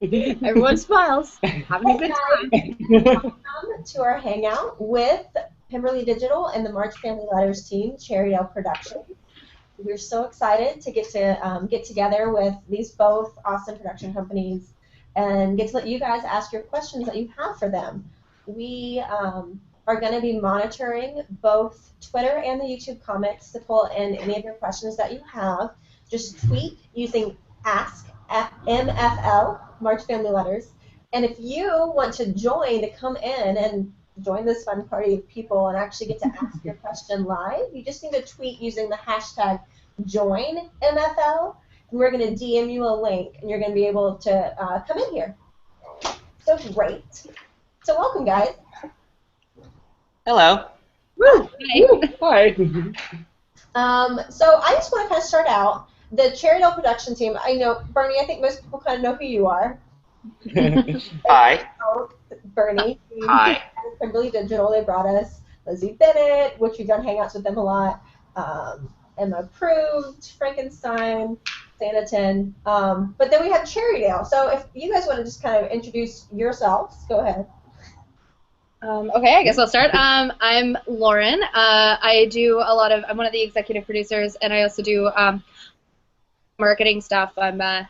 Everyone smiles. Having a good time. Welcome to our hangout with Pemberley Digital and the March Family Letters team, Cherrydale Productions. We're so excited to get together with these both awesome production companies and get to let you guys ask your questions that you have for them. We are going to be monitoring both Twitter and the YouTube comments to pull in any of your questions that you have. Just tweet using askMFL, March Family Letters. And if you want to join, to come in and join this fun party of people and actually get to ask your question live, you just need to tweet using the hashtag JoinMFL, and we're going to DM you a link, and you're going to be able to come in here. So great. So welcome, guys. Hello. Woo. Hi. So I just want to kind of start out. The Cherrydale production team, I know, Bernie, I think most people kind of know who you are. Hi. Bernie. Hi. Pemberley Digital, they brought us Lizzie, Bennet, which we've done hangouts with them a lot. Emma Approved, Frankenstein, Sanditon. But then we have Cherrydale. So if you guys want to just kind of introduce yourselves, go ahead. Okay, I guess I'll start. I'm Lauren. I'm one of the executive producers, and I also do marketing stuff. I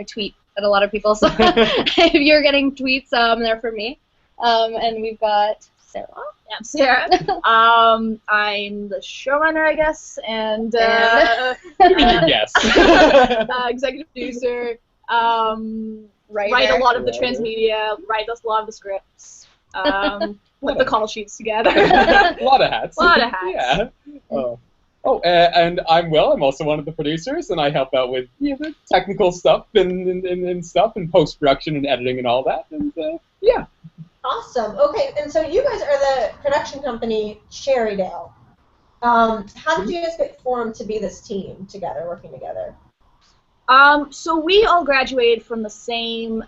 tweet at a lot of people, so if you're getting tweets, they're from me. And we've got Sarah. Yeah, I'm Sarah. I'm the showrunner, I guess, and Yes. Executive producer. Write a lot of the transmedia. Write a lot of the scripts. Put the call sheets together. A lot of hats. A lot of hats. Yeah. And I'm Will. I'm also one of the producers, and I help out with the technical stuff and stuff, and post-production and editing and all that. And yeah. Awesome. Okay, and so you guys are the production company Cherrydale. How did you guys get formed to be this team together, working together? So we all graduated from the same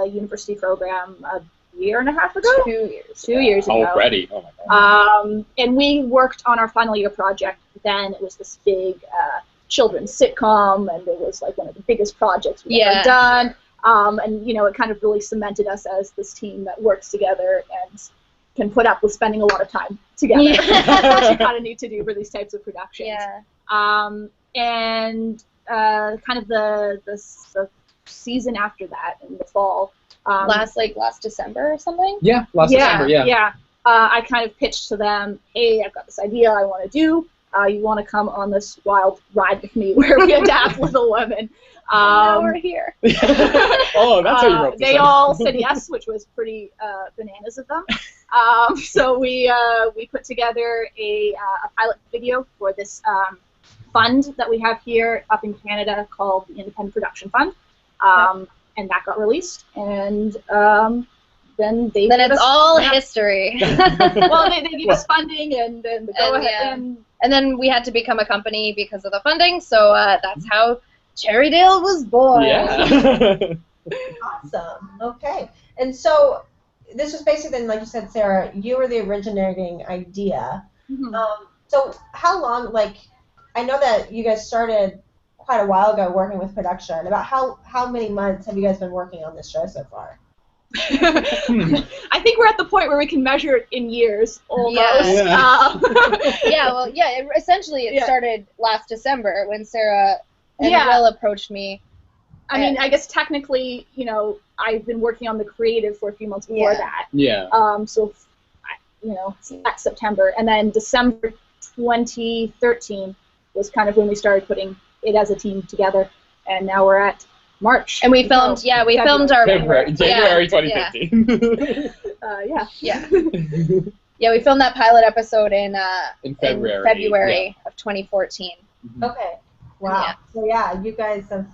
university program a year and a half ago. 2 years ago. Already. Oh my God. And we worked on our final year project. Then it was this big children's sitcom, and it was like one of the biggest projects we've ever done. And it kind of really cemented us as this team that works together and can put up with spending a lot of time together. Yeah. Which you kind of need to do for these types of productions. Yeah. And kind of the season after that, in the fall. Last December or something? Yeah, December, yeah. Yeah. I kind of pitched to them, hey, I've got this idea I want to do. You want to come on this wild ride with me where we adapt Little Women. Now we're here. Oh, that's how you wrote this. They all said yes, which was pretty bananas of them. So we put together a pilot video for this fund that we have here up in Canada called the Independent Production Fund. And that got released, and then it's all history. Well, they gave us funding, and then the go-ahead. And then we had to become a company because of the funding, so that's how Cherrydale was born. Yeah. Awesome. Okay. And so this was basically, like you said, Sarah, you were the originating idea. Mm-hmm. So how long, I know that you guys started quite a while ago working with production. About how many months have you guys been working on this show so far? I think we're at the point where we can measure it in years, almost. Yeah. Essentially it started last December when Sarah and Will approached me. I mean, I guess technically, I've been working on the creative for a few months before that. Yeah. So, that's September, and then December 2013 was kind of when we started putting it as a team together, and now we're at March. And we filmed, we filmed our... January 2015. Yeah, we filmed that pilot episode in February of 2014. Mm-hmm. Okay. Wow. Yeah. So yeah, you guys have...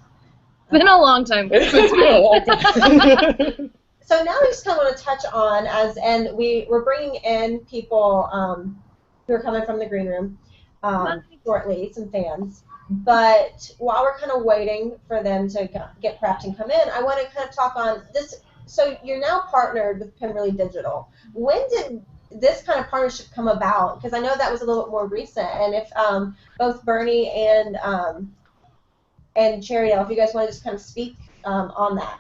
It's been a long time. It's been a long time. So now we just kind of want to touch on, we're bringing in people who are coming from the green room shortly, some fans. But while we're kind of waiting for them to get prepped and come in, I want to kind of talk on this. So you're now partnered with Pemberley Digital. When did this kind of partnership come about? Because I know that was a little bit more recent. And if both Bernie and Cherrydale, if you guys want to just kind of speak on that.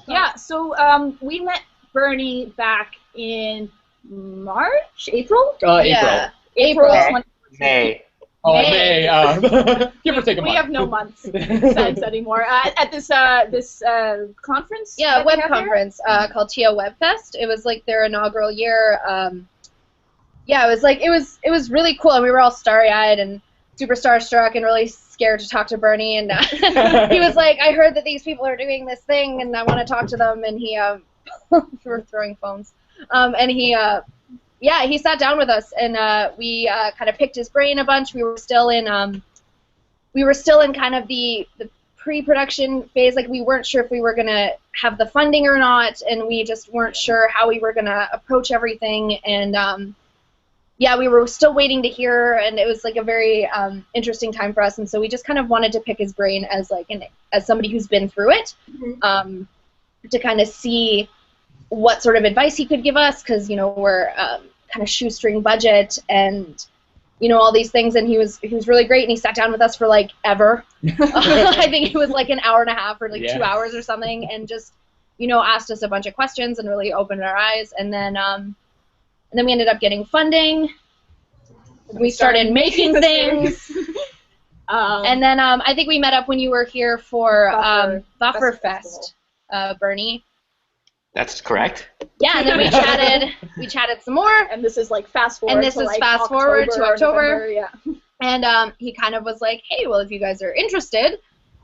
Yeah, so we met Bernie back in March, April? Yeah. April May. 2014. May. Oh, May. May. Give or take a month. We have no months sense anymore. At this conference? Yeah, that a we web have here? conference called TO Webfest. It was like their inaugural year. Yeah, it was really cool, and we were all starry-eyed and super starstruck and really scared to talk to Bernie. And he was like, "I heard that these people are doing this thing, and I want to talk to them." And he, we're throwing phones, and he sat down with us, and we kind of picked his brain a bunch. We were still in kind of the pre-production phase. Like, we weren't sure if we were gonna have the funding or not, and we just weren't sure how we were gonna approach everything. And we were still waiting to hear, and it was like a very interesting time for us. And so we just kind of wanted to pick his brain as like as somebody who's been through it, to kind of see what sort of advice he could give us, because we're kind of shoestring budget and all these things. And he was really great, and he sat down with us for like ever. I think it was like an hour and a half or like 2 hours or something, and just asked us a bunch of questions and really opened our eyes. And then we ended up getting funding. We started making things. And then I think we met up when you were here for Buffer Fest, Bernie. That's correct. Yeah, and then we chatted some more. And this is like fast forward. And this to is like fast forward to October. November, yeah. And he kind of was like, "Hey, well, if you guys are interested,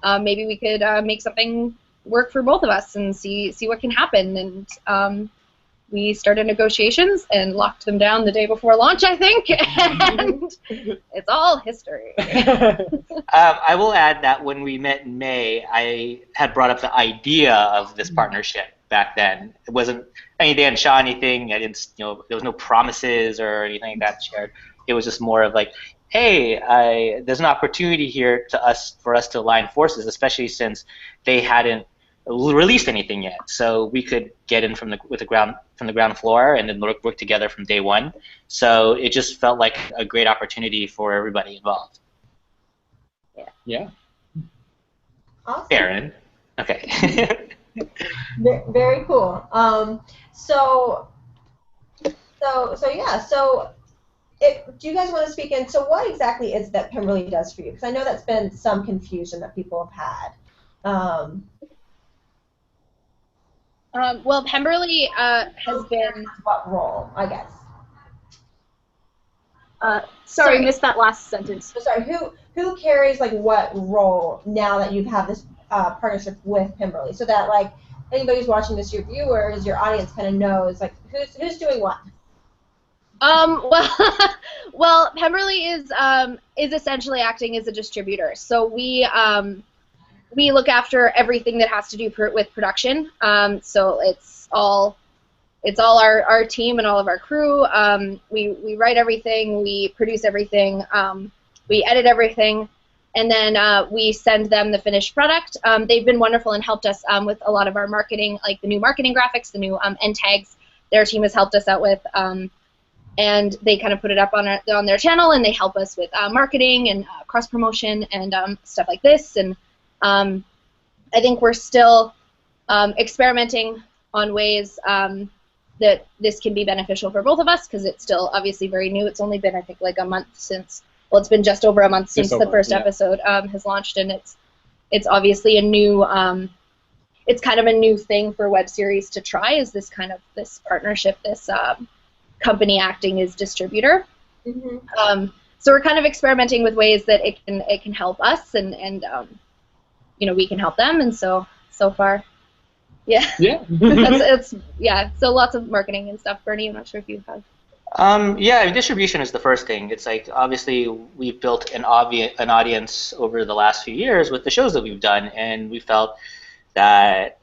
maybe we could make something work for both of us and see what can happen." And we started negotiations and locked them down the day before launch, I think. And it's all history. I will add that when we met in May, I had brought up the idea of this partnership back then. It wasn't, they hadn't shot anything. I didn't, there was no promises or anything like that shared. It was just more of like, hey, there's an opportunity here for us to align forces, especially since they hadn't released anything yet. So we could get in from the ground floor and then work together from day one. So it just felt like a great opportunity for everybody involved. Yeah. Awesome. Aaron. Okay. Very cool. So do you guys want to speak in? So what exactly is that Pemberley does for you? Because I know that's been some confusion that people have had. Well, Pemberley has been... What role, I guess? Sorry, missed that last sentence. So sorry, who carries like what role now that you have this partnership with Pemberley, so that like anybody who's watching this, your viewers, your audience kind of knows like who's doing what? Well, Pemberley is essentially acting as a distributor. So we look after everything that has to do with production. So it's all our team and all of our crew. We write everything, we produce everything, we edit everything, and then we send them the finished product. They've been wonderful and helped us with a lot of our marketing, like the new marketing graphics, the new end tags. Their team has helped us out with, and they kind of put it up on their channel, and they help us with marketing and cross promotion and stuff like this. And I think we're still experimenting on ways that this can be beneficial for both of us, because it's still obviously very new. It's only been, I think, like a month since, well, it's been just over a month since the first episode has launched, and it's obviously a new, it's kind of a new thing for web series to try, is this kind of this partnership, this company acting as distributor. Mm-hmm. So we're kind of experimenting with ways that it can help us, and we can help them, and so far, yeah. So lots of marketing and stuff. Bernie, I'm not sure if you have. Distribution is the first thing. It's like, obviously we've built an audience over the last few years with the shows that we've done, and we felt that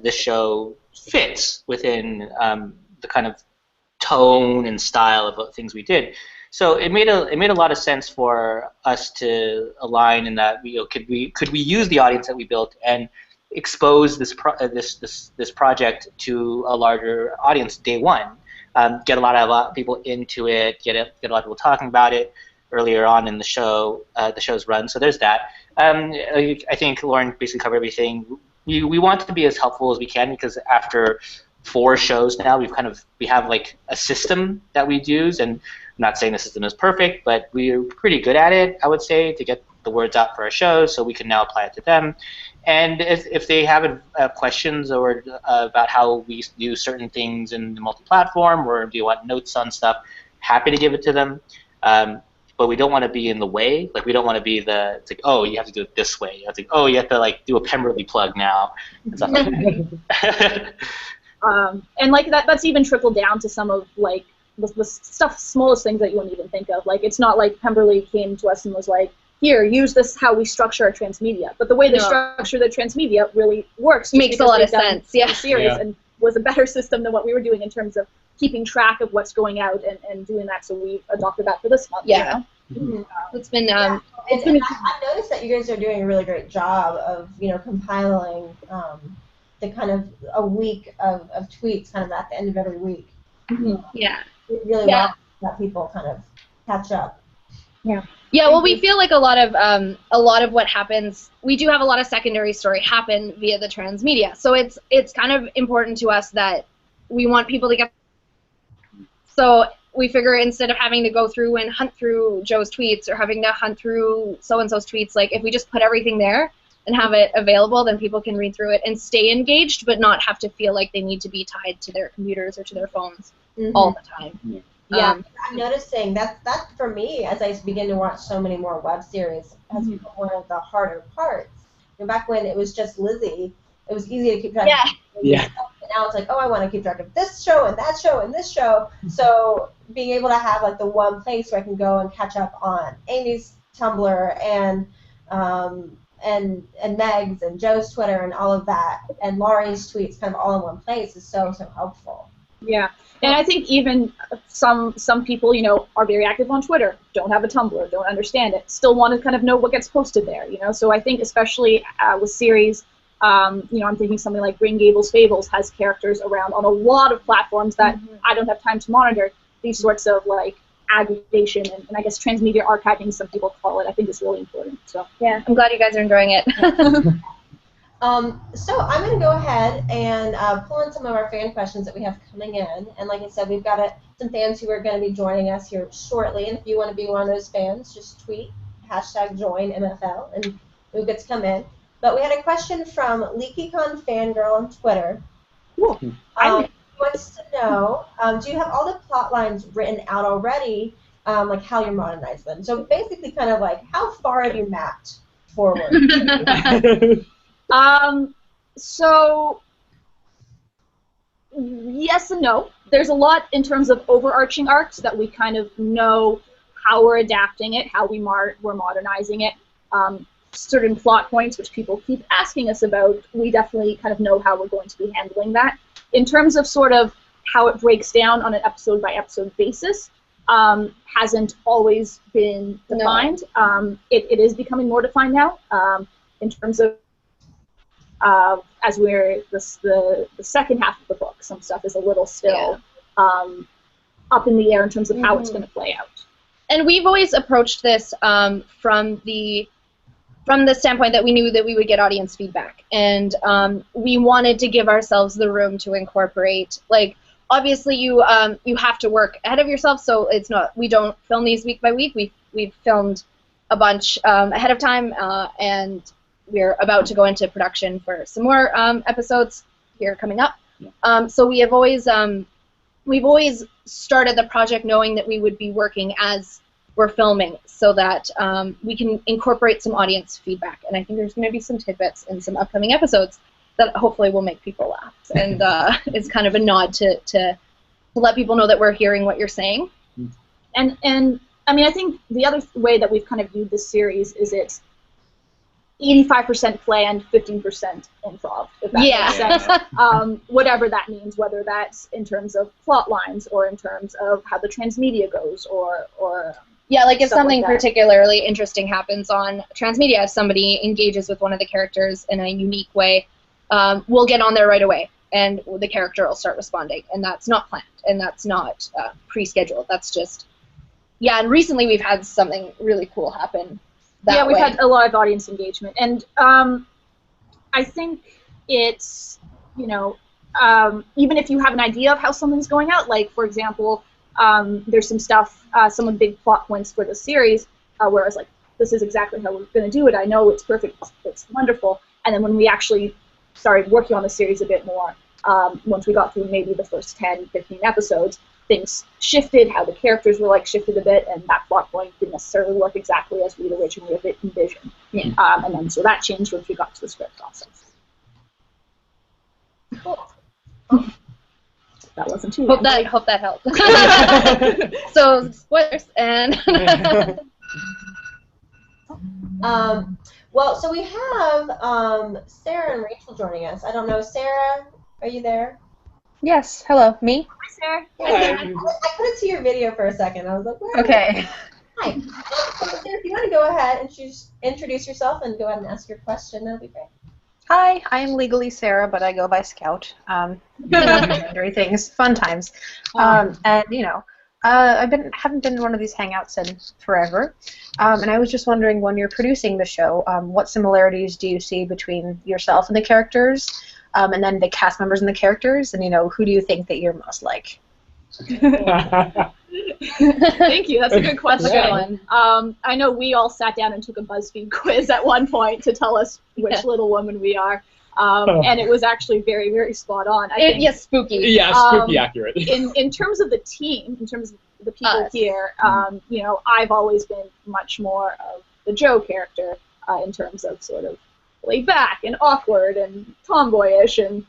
this show fits within the kind of tone and style of things we did. So it made a lot of sense for us to align in that could we use the audience that we built and expose this project to a larger audience day one, get a lot of people into it, get a lot of people talking about it earlier on in the show's run. So there's that. I think Lauren basically covered everything. we want to be as helpful as we can, because after 4 shows now, we have like a system that we use, and I'm not saying the system is perfect, but we're pretty good at it, I would say, to get the words out for our shows, so we can now apply it to them. And if they have questions or about how we do certain things in the multi-platform, or do you want notes on stuff, happy to give it to them. But we don't want to be in the way. Like, we don't want to be it's like, oh, you have to do it this way. It's like, oh, you have to like do a Pemberley plug now, and stuff like that. And like that's even trickled down to some of like the smallest things that you wouldn't even think of. Like, it's not like Pemberley came to us and was like, here, use this how we structure our transmedia. But the way they structure the transmedia really works. Makes a lot of sense, yeah. Series and was a better system than what we were doing in terms of keeping track of what's going out and doing that. So we adopted that for this month. Yeah. You know? It's been I've noticed that you guys are doing a really great job of, you know, compiling the kind of a week of tweets kind of at the end of every week. Yeah. Really well that people kind of catch up. Yeah. Yeah, well, we feel like a lot of what happens, we do have a lot of secondary story happen via the transmedia. So it's kind of important to us that we want people to get. So we figure instead of having to go through and hunt through Joe's tweets or having to hunt through so-and-so's tweets, like if we just put everything there and have it available, then people can read through it and stay engaged, but not have to feel like they need to be tied to their computers or to their phones all the time. Yeah, I'm noticing that for me, as I begin to watch so many more web series, has become one of the harder parts. You know, back when it was just Lizzie, it was easy to keep track of. And now it's like, oh, I want to keep track of this show and that show and this show. So being able to have like the one place where I can go and catch up on Amy's Tumblr and Meg's and Joe's Twitter and all of that, and Laurie's tweets kind of all in one place is so helpful. Yeah. And I think even some people, you know, are very active on Twitter, don't have a Tumblr, don't understand it, still want to kind of know what gets posted there, you know. So I think especially with series, you know, I'm thinking something like Green Gables Fables has characters around on a lot of platforms that I don't have time to monitor. These sorts of like aggregation and I guess transmedia archiving, some people call it, I think is really important. So yeah, I'm glad you guys are enjoying it. So I'm going to go ahead and pull in some of our fan questions that we have coming in. And like I said, we've got some fans who are going to be joining us here shortly. And if you want to be one of those fans, just tweet #joinMFL and you'll get to come in. But we had a question from LeakyCon Fangirl on Twitter. He wants to know, do you have all the plot lines written out already, like how you modernize them? So basically kind of like, how far have you mapped forward? So yes and no. There's a lot in terms of overarching arcs that we kind of know how we're adapting it, how we're modernizing it. Certain plot points which people keep asking us about, we definitely kind of know how we're going to be handling that. In terms of sort of how it breaks down on an episode by episode basis, hasn't always been defined. No. It is becoming more defined now. In terms of as we're the second half of the book, some stuff is a little still up in the air in terms of how it's going to play out. And we've always approached this from the standpoint that we knew that we would get audience feedback, and we wanted to give ourselves the room to incorporate. Like, obviously, you have to work ahead of yourself, so it's not, we don't film these week by week. We've filmed a bunch ahead of time, and we're about to go into production for some more episodes here coming up. So we've always started the project knowing that we would be working as we're filming, so that we can incorporate some audience feedback. And I think there's going to be some tidbits in some upcoming episodes that hopefully will make people laugh. And it's kind of a nod to let people know that we're hearing what you're saying. And I mean, I think the other way that we've kind of viewed this series is it's 85% planned, 15% improv, if that makes sense. Whatever that means, whether that's in terms of plot lines or in terms of how the transmedia goes, or yeah, like if something like particularly interesting happens on transmedia, if somebody engages with one of the characters in a unique way, we'll get on there right away, and the character will start responding, and that's not planned, and that's not pre-scheduled. That's just, and recently we've had something really cool happen. We've had a lot of audience engagement, and I think it's, you know, even if you have an idea of how something's going out, like, for example, there's some stuff, some of the big plot points for the series, where I was like, this is exactly how we're going to do it. I know it's perfect. It's wonderful. And then when we actually started working on the series a bit more, once we got through maybe the first 10, 15 episodes, things shifted, how the characters were, like, shifted a bit, and that plot point didn't necessarily work exactly as we'd originally envisioned. Yeah. And then so that changed once we got to the script process. Cool. That wasn't too Hope long. that helped. So spoilers and. Well, so we have Sarah and Rachel joining us. I don't know, Sarah, are you there? Yes. Hello. Me? Hi, Sarah. I couldn't see your video for a second. I was like, where? Okay. Hi. So, Sarah, if you want to go ahead and introduce yourself and go ahead and ask your question, that'll be great. Hi. I am legally Sarah, but I go by Scout. Gendery things, fun times. And you know, haven't been in one of these hangouts in forever. And I was just wondering, when you're producing the show, what similarities do you see between yourself and the characters, and then the cast members and the characters, and you know, who do you think that you're most like? Thank you. That's a good question. That's a good one. I know we all sat down and took a BuzzFeed quiz at one point to tell us which little woman we are, and it was actually very, very spot on. I think, Yes, spooky. Yeah, spooky accurate. in terms of the team, in terms of the people Us. here, you know, I've always been much more of the Joe character in terms of sort of laid back and awkward and tomboyish and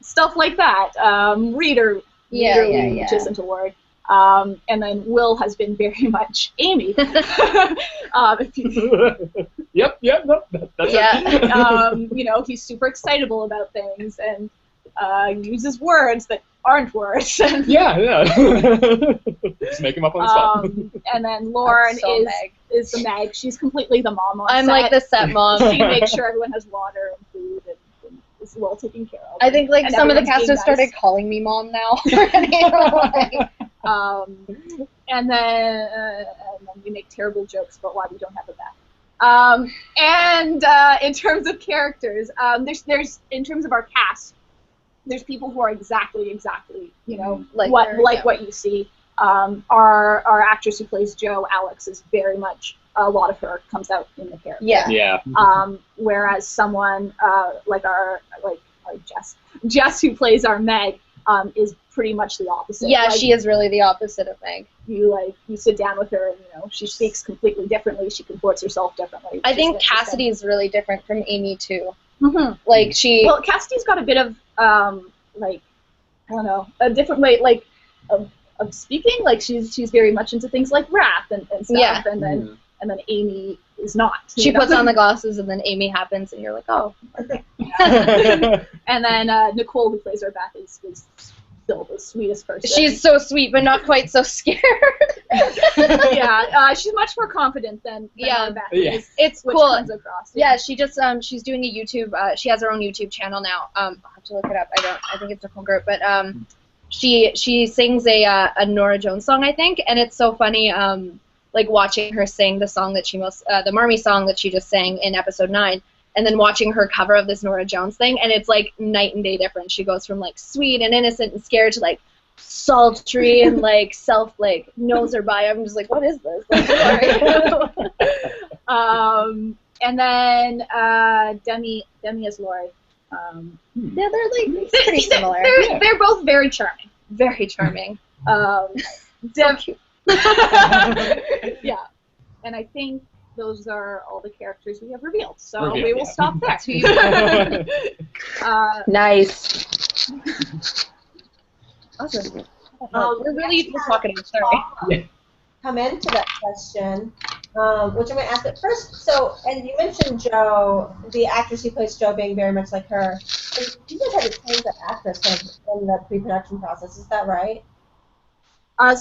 stuff like that. Readerly, which isn't a word. And then Will has been very much Amy. Yep, no, that's it. You know, he's super excitable about things and uses words that aren't words. Yeah. Just make him up on the spot. And then Lauren So is the Meg. She's completely the mom on I'm set. like the set mom. She makes sure everyone has water and food and is well taken care of. I think like And some of the everyone's being casters started nice. calling me mom now. Like, And then we make terrible jokes about why we don't have a Beth. And in terms of characters, there's in terms of our cast, there's people who are exactly, you know, what you see. Our actress who plays Jo, Alex, is very much, a lot of her comes out in the character. Yeah. Whereas someone like our Jess, who plays our Meg, is pretty much the opposite. yeah, Like, she is really the opposite of Meg. you sit down with her and, you know, she speaks completely differently. She comports herself differently. I think Cassidy is really different from Amy too. Mm-hmm. Like she. Well, Cassidy's got a bit of like, I don't know, a different way like of speaking. Like she's very much into things like rap and stuff. Yeah. And then Amy is not. She puts on the glasses and then Amy happens and you're like, oh. And then Nicole, who plays our Beth, is still the sweetest person. She's so sweet, but not quite so scared. Yeah, she's much more confident than our Beth is. It's which cool. comes across. Yeah, she just she's doing a YouTube. She has her own YouTube channel now. I'll have to look it up. I think it's Nicole Group, but she sings a Norah Jones song, I think, and it's so funny. Like watching her sing the song that the Marmee song that she just sang in episode 9. And then watching her cover of this Norah Jones thing, and it's like night and day difference. She goes from like sweet and innocent and scared to like sultry and like knows her by. I'm just like, what is this? Like, and then Demi is Lori. yeah, they're like pretty similar. They're both very charming. Very charming. So cute. Yeah, and I think those are all the characters we have revealed. So we will stop there. Nice. Awesome. We're really talking. Sorry. Come into that question, which I'm going to ask it first. So, and you mentioned Jo, the actress who plays Jo, being very much like her. You guys had to change that actress in the pre-production process. Is that right? I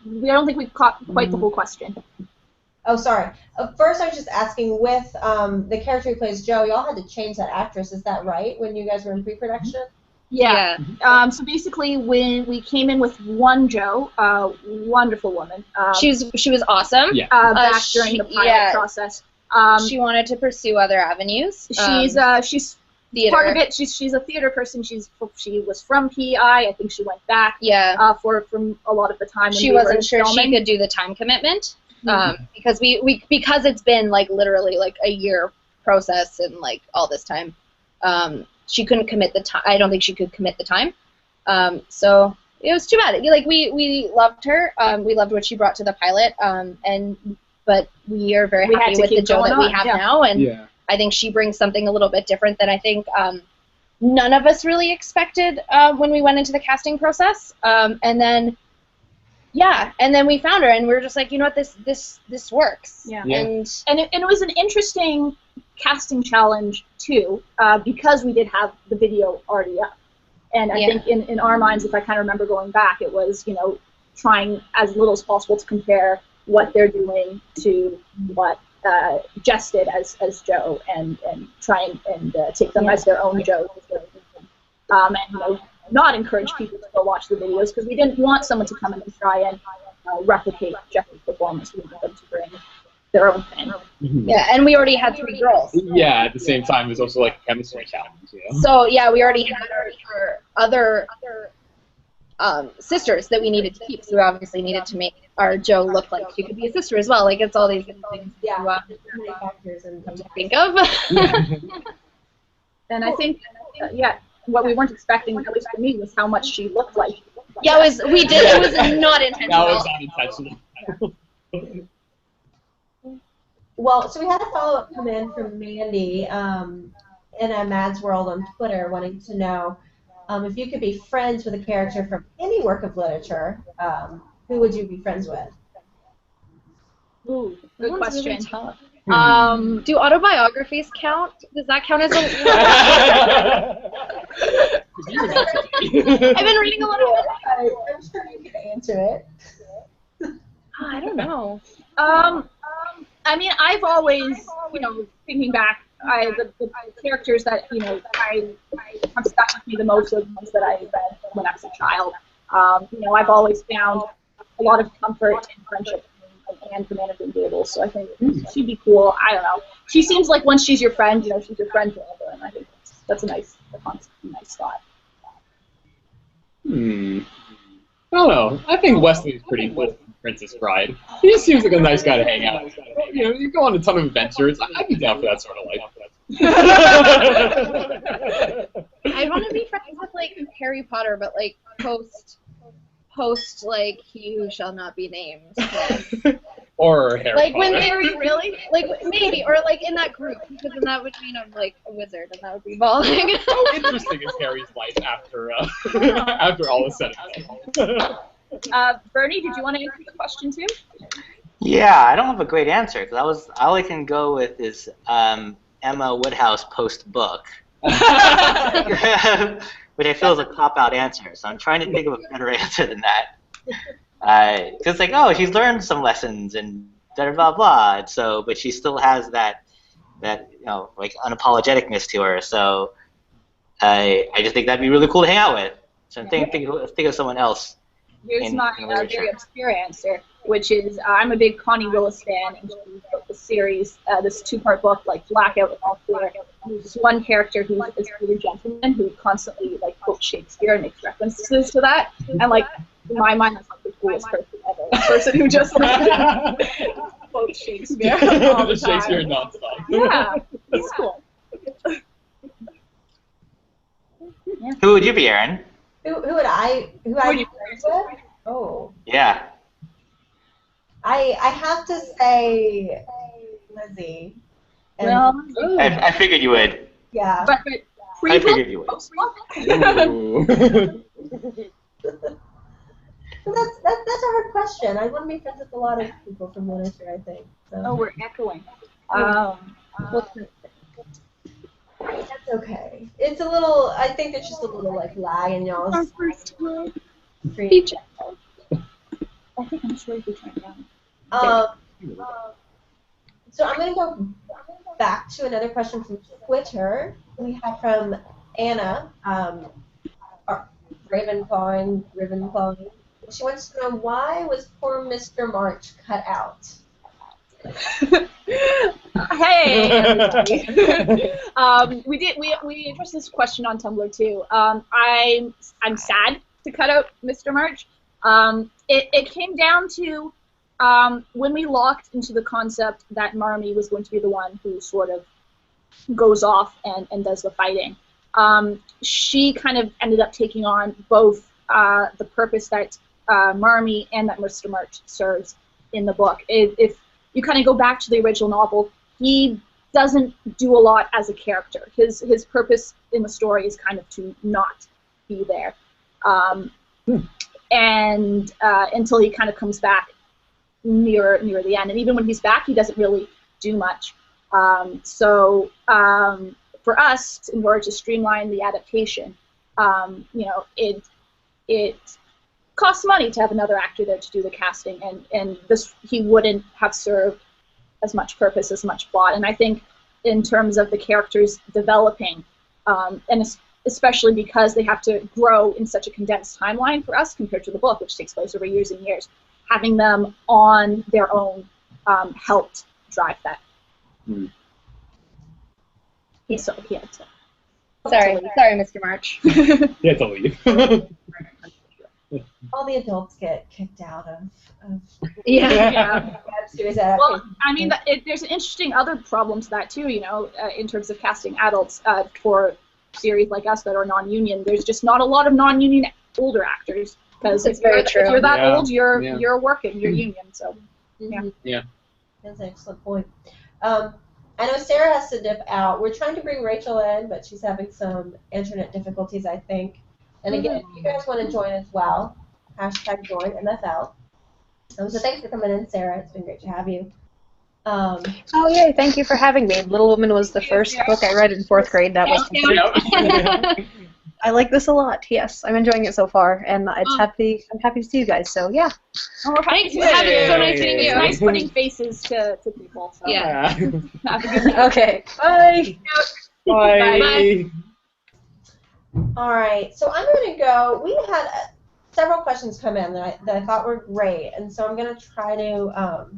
don't think we've caught quite the whole question. Oh, sorry. First, I was just asking, with the character who plays Jo, y'all had to change that actress. Is that right, when you guys were in pre-production? Yeah. So basically, when we came in with one Jo, wonderful woman. She was awesome. Yeah. Back during the pilot process. She wanted to pursue other avenues. She's theater. Part of it, she's a theater person. She was from PEI. I think she went back. Yeah. For a lot of the time. She wasn't sure she could do the time commitment. Because because it's been like literally like a year process and like all this time, she couldn't commit the time. I don't think she could commit the time. So it was too bad. Like we loved her. We loved what she brought to the pilot. But we are very happy with the Jo that we have now, and I think she brings something a little bit different than I think none of us really expected when we went into the casting process. And then we found her, and we were just like, you know what, this works. Yeah. And it was an interesting casting challenge too, because we did have the video already up. And I think in our minds, if I kind of remember going back, it was, you know, trying as little as possible to compare what they're doing to what Jess did as Jo, and try and take them as their own Jo. And you know, not encourage people to go watch the videos, because we didn't want someone to come in and try and replicate Jess's performance. We wanted them to bring their own thing. Yeah, and we already had 3 girls. Yeah, at the same time, it was also like a chemistry challenge. You know? So yeah, we already had our other sisters that we needed to keep. So we obviously needed to make our Jo look like she could be a sister as well. Like, it's all these things to think of. And I think, what we weren't expecting, at least for me, was how much she looked like. Yeah, it was not intentional. That was not intentional. Well, so we had a follow-up come in from Mandy in a Mad's World on Twitter, wanting to know if you could be friends with a character from any work of literature, who would you be friends with? Ooh, good question. Really do autobiographies count? Does that count as a... I've been reading a lot of... I'm sure you can answer it. I don't know. I mean, I've always, you know, thinking back, the characters that, you know, I have stuck with me the most are the ones that I read when I was a child. You know, I've always found a lot of comfort in friendship and the Man of Green Gables, so I think she'd be cool. I don't know. She seems like once she's your friend, you know, she's your friend forever, and I think that's a nice thought. I don't know. I think Wesley's pretty cool. Princess Bride. He just seems like a nice guy to hang out with. You know, you go on a ton of adventures. I'd be down for that sort of life. I want to be friends with like Harry Potter, but like post like He Who Shall Not Be Named. Or Harry like Potter. When they really like maybe, or like in that group, because then that would mean I'm like a wizard, and that would be balling. How interesting is Harry's life after all is said and done? Bernie, did you want to answer the question too? Yeah, I don't have a great answer, because all I can go with is Emma Woodhouse post book, which I feel is a cop-out answer. So I'm trying to think of a better answer than that. Because like, oh, she's learned some lessons and blah blah blah. So, but she still has that you know, like unapologeticness to her. So I just think that'd be really cool to hang out with. So think of someone else. Here's my very obscure answer, which is I'm a big Connie Willis fan, and she wrote the series, this 2-part book, like Blackout with all clear. There's this one character who's a Peter Gentleman who constantly like quotes Shakespeare and makes references to that, and like in my mind that's like the coolest person ever. A person who just like quotes Shakespeare all the time. Shakespeare nonstop. Yeah, he's cool. Yeah. Who would you be, Aaron? Who would I be friends with? Oh. Yeah. I have to say Lizzie. And Well, I figured you would. yeah. but I figured you would. So that's a hard question. I want to be friends with a lot of people from literature, I think. So. Oh, we're echoing. That's okay. It's a little. I think there's just a little like lag in y'all's. Our first time. Stream. I think I'm sure we turned down. So I'm going to go back to another question from Twitter. We have from Anna, Ravenclawing. She wants to know, why was poor Mr. March cut out? Hey, everybody. We addressed this question on Tumblr too. I'm sad to cut out Mr. March. It came down to when we locked into the concept that Marmee was going to be the one who sort of goes off and does the fighting. She kind of ended up taking on both the purpose that Marmee and that Mr. March serves in the book. If you kind of go back to the original novel, he doesn't do a lot as a character. His purpose in the story is kind of to not be there, and until he kind of comes back near the end. And even when he's back, he doesn't really do much. So for us, in order to streamline the adaptation, you know, it costs money to have another actor there to do the casting, and this he wouldn't have served as much purpose, as much plot. And I think in terms of the characters developing, and especially because they have to grow in such a condensed timeline for us compared to the book, which takes place over years and years, having them on their own helped drive that. So he had to. Sorry, Mr. March. He had to leave. All the adults get kicked out of Yeah. web series Well, adaptations. I mean, there's an interesting other problem to that too. You know, in terms of casting adults for series like us that are non-union. There's just not a lot of non-union older actors because if you're that old, you're working, you're union. So Yeah. That's an excellent point. I know Sarah has to dip out. We're trying to bring Rachel in, but she's having some internet difficulties, I think. And again, if you guys want to join as well, hashtag join MFL. So thanks for coming in, Sarah. It's been great to have you. Oh, yay, thank you for having me. Little Women was the first book I read in 4th grade. That was considered. I like this a lot, yes. I'm enjoying it so far, and I'm happy to see you guys, so yeah. Oh, thanks for having us. So nice meeting you. It's nice putting faces to people. So. Yeah. Have a good night. Okay, bye. Bye. All right, so I'm going to go. We had several questions come in that I thought were great, and so I'm going to try to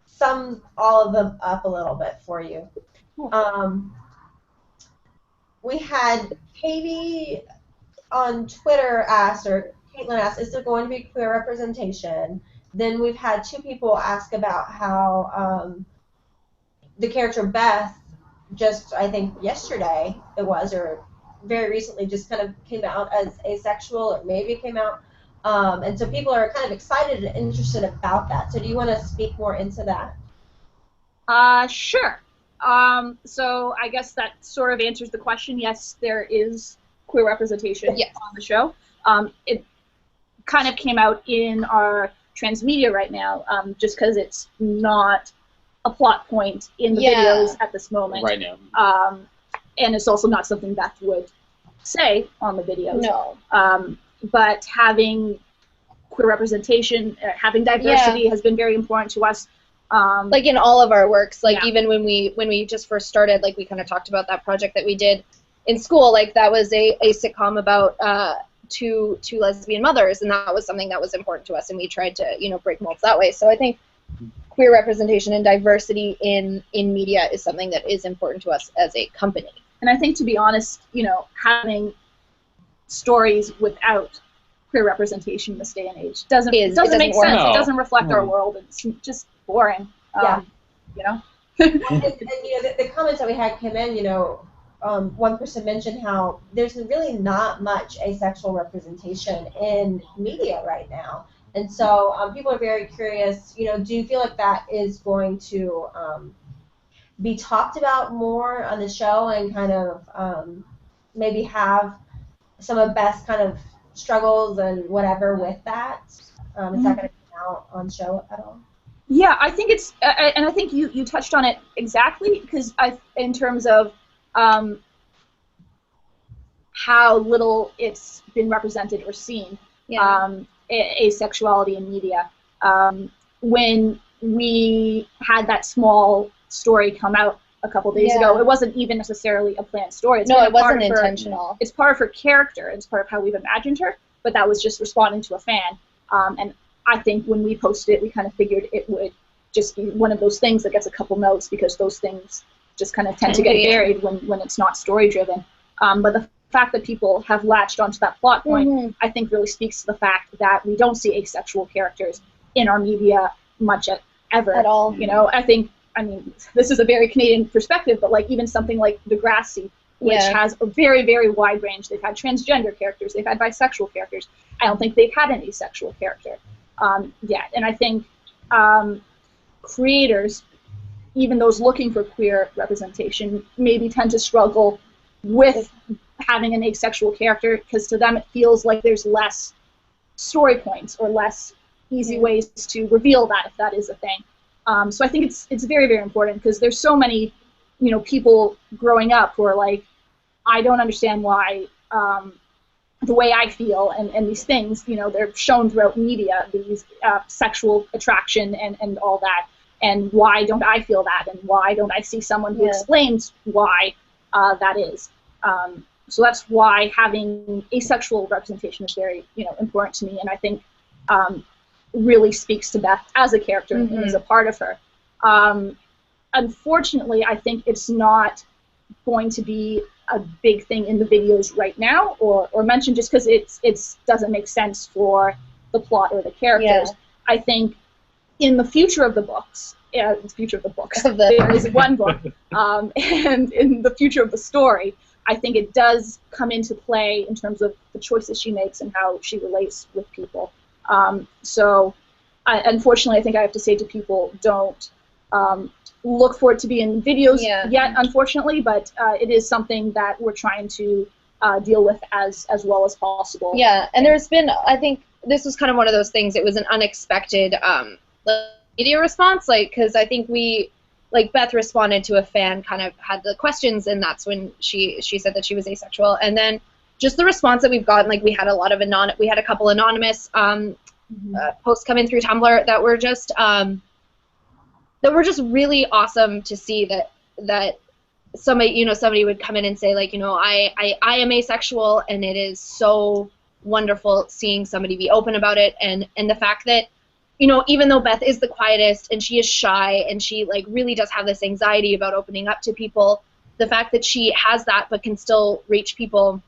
sum all of them up a little bit for you. We had Katie on Twitter asked, or Caitlin asked, is there going to be queer representation? Then we've had 2 people ask about how the character Beth just, I think yesterday it was, or very recently, just kind of came out as asexual, or maybe came out. And so people are kind of excited and interested about that. So do you want to speak more into that? Sure. So I guess that sort of answers the question. Yes, there is queer representation on the show. It kind of came out in our transmedia right now, just because it's not a plot point in the videos at this moment. Right now. And it's also not something Beth would say on the videos. No. But having queer representation, having diversity has been very important to us. Like in all of our works, like even when we just first started, like we kind of talked about that project that we did in school, like that was a sitcom about two lesbian mothers, and that was something that was important to us, and we tried to, you know, break molds that way. So I think queer representation and diversity in media is something that is important to us as a company. And I think, to be honest, you know, having stories without queer representation in this day and age doesn't make sense. No. It doesn't reflect our world. It's just boring. You know. And you know, the comments that we had come in, you know, one person mentioned how there's really not much asexual representation in media right now. And so people are very curious, you know, do you feel like that is going to be talked about more on the show and kind of maybe have some of Beth's kind of struggles and whatever with that? Is that going to come out on show at all? Yeah, I think it's, and I think you touched on it exactly, because in terms of how little it's been represented or seen, asexuality in media. When we had that small story come out a couple days ago, it wasn't even necessarily a planned story. It wasn't intentional. It's part of her character. It's part of how we've imagined her, but that was just responding to a fan. And I think when we posted it, we kind of figured it would just one of those things that gets a couple notes because those things just kind of tend to get buried when it's not story driven. But the fact that people have latched onto that plot point, I think really speaks to the fact that we don't see asexual characters in our media much ever. At all. You know, I mean, this is a very Canadian perspective, but like even something like Degrassi, which has a very, very wide range. They've had transgender characters, they've had bisexual characters. I don't think they've had an asexual character yet. And I think creators, even those looking for queer representation, maybe tend to struggle with having an asexual character because to them it feels like there's less story points or less easy ways to reveal that, if that is a thing. So I think it's very, very important because there's so many, you know, people growing up who are like, I don't understand why the way I feel and these things, you know, they're shown throughout media, these sexual attraction and all that, and why don't I feel that, and why don't I see someone who explains why that is. So that's why having asexual representation is very, you know, important to me, and I think really speaks to Beth as a character and as a part of her. Unfortunately, I think it's not going to be a big thing in the videos right now or mentioned just because it doesn't make sense for the plot or the characters. I think in the future of the books, there is one book, and in the future of the story, I think it does come into play in terms of the choices she makes and how she relates with people. Unfortunately, I think I have to say to people, don't look for it to be in videos yet, unfortunately, but it is something that we're trying to deal with as well as possible. Yeah, and there's been, I think this was kind of one of those things, it was an unexpected media response, like, because I think Beth responded to a fan, kind of had the questions, and that's when she said that she was asexual, and then just the response that we've gotten, like, we had a couple anonymous posts come in through Tumblr that were just really awesome to see that somebody would come in and say, like, you know, I am asexual, and it is so wonderful seeing somebody be open about it, and the fact that, you know, even though Beth is the quietest and she is shy and she, like, really does have this anxiety about opening up to people, the fact that she has that but can still reach people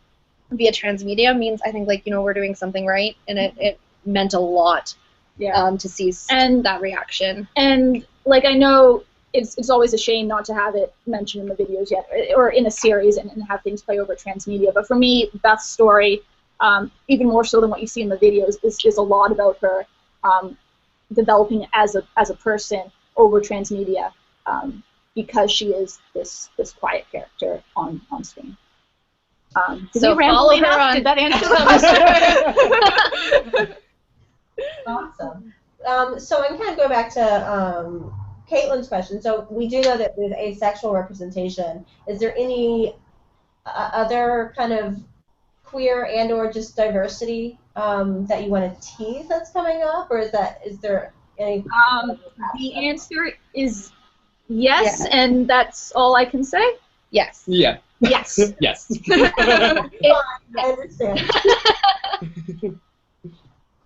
via transmedia means, I think, like, you know, we're doing something right, and it meant a lot to see that reaction. And, like, I know it's always a shame not to have it mentioned in the videos yet, or in a series, and have things play over transmedia, but for me, Beth's story, even more so than what you see in the videos, is a lot about her developing as a person over transmedia, because she is this quiet character on screen. So follow her on. Did that answer the question? Awesome. So I'm kind of going back to Caitlin's question. So we do know that with asexual representation, is there any other kind of queer and or just diversity that you want to tease that's coming up, or is there any? The answer is yes, and that's all I can say. Yes. Yeah. Yes. Yes. I understand.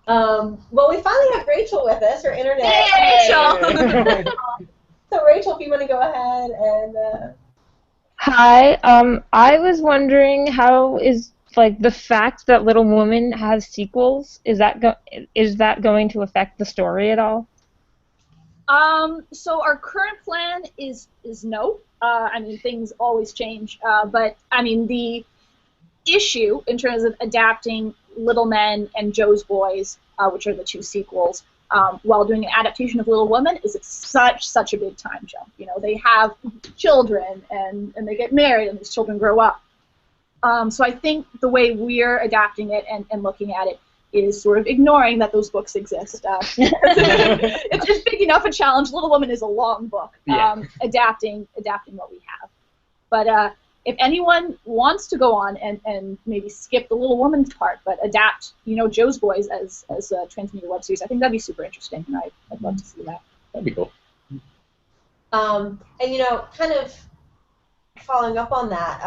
Well, we finally have Rachel with us, her internet. Hey, Rachel! So, Rachel, if you want to go ahead and... Hi, I was wondering how is, like, the fact that Little Woman has sequels, is that going to affect the story at all? So our current plan is no. I mean, things always change, but I mean, the issue in terms of adapting Little Men and Joe's Boys, which are the two sequels, while doing an adaptation of Little Woman, is such a big time jump. You know, they have children and they get married and these children grow up. So I think the way we're adapting it and looking at it is sort of ignoring that those books exist. It's big enough a challenge. Little Woman is a long book. Adapting what we have. But if anyone wants to go on and maybe skip the Little Woman part, but adapt, you know, Joe's Boys as a transmedia web series, I think that'd be super interesting, and I'd love to see that. That'd be cool. And you know, kind of following up on that,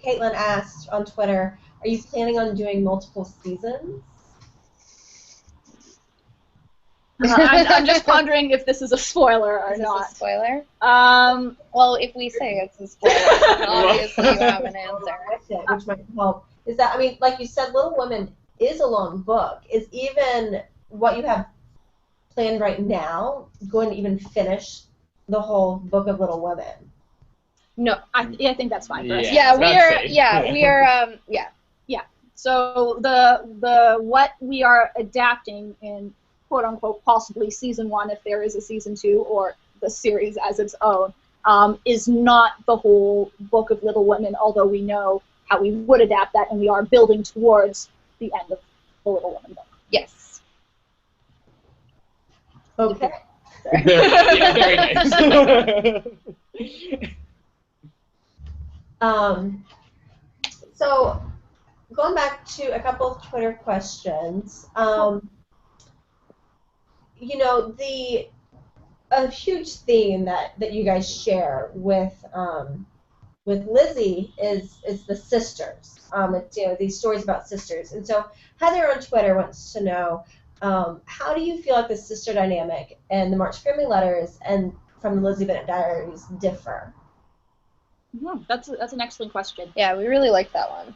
Caitlin asked on Twitter, are you planning on doing multiple seasons? I'm just pondering if this is a spoiler or not. Is this a spoiler? Well, if we say it's a spoiler, then obviously you have an answer. Which might help. Is that, I mean, like you said, Little Women is a long book. Is even what you have planned right now going to even finish the whole book of Little Women? No, I think that's fine for us. Yeah, we are. So the what we are adapting in quote unquote possibly season 1, if there is a season 2, or the series as its own, is not the whole book of Little Women, although we know how we would adapt that, and we are building towards the end of the Little Women book. Yes. Okay. Very nice. So, going back to a couple of Twitter questions, you know, a huge theme that you guys share with Lizzie is the sisters. It's, you know, these stories about sisters. And so Heather on Twitter wants to know, how do you feel like the sister dynamic and the March family letters and from the Lizzie Bennet Diaries differ? That's an excellent question. Yeah, we really like that one.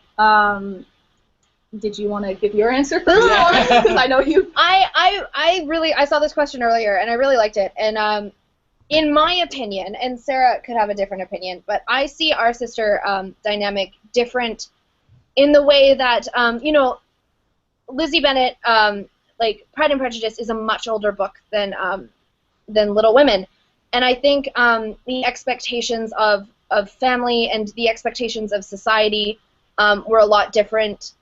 Did you want to give your answer first? Because I know you. I saw this question earlier and I really liked it. And in my opinion, and Sarah could have a different opinion, but I see our sister dynamic different in the way that you know, Lizzie Bennet, like Pride and Prejudice, is a much older book than Little Women, and I think the expectations of family and the expectations of society were a lot different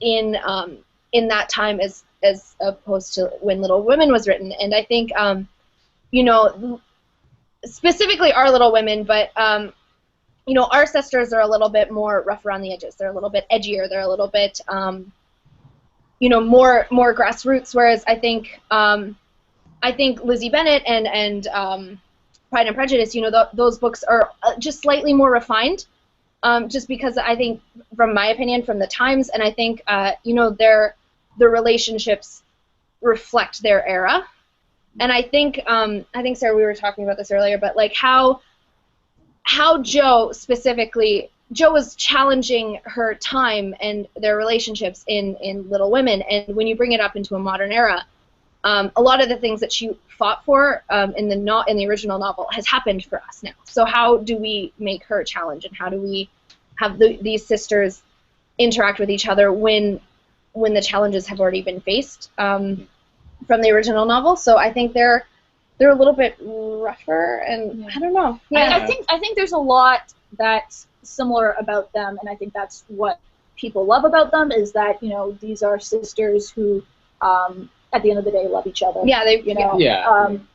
in that time as opposed to when Little Women was written. And I think you know, specifically our Little Women, but you know, our sisters are a little bit more rough around the edges. They're a little bit edgier. They're a little bit you know, more grassroots. Whereas I think Lizzie Bennet and Pride and Prejudice, you know, those books are just slightly more refined, just because I think, from my opinion, from the times, and I think, you know, their relationships reflect their era, and I think Sarah, we were talking about this earlier, but like how Jo specifically, Jo was challenging her time and their relationships in Little Women, and when you bring it up into a modern era, a lot of the things that she fought for in the original novel has happened for us now. So how do we make her challenge, and how do we have these sisters interact with each other when the challenges have already been faced from the original novel? So I think they're a little bit rougher, and I don't know. Yeah. I think there's a lot that's similar about them, and I think that's what people love about them, is that, you know, these are sisters who at the end of the day love each other. Yeah,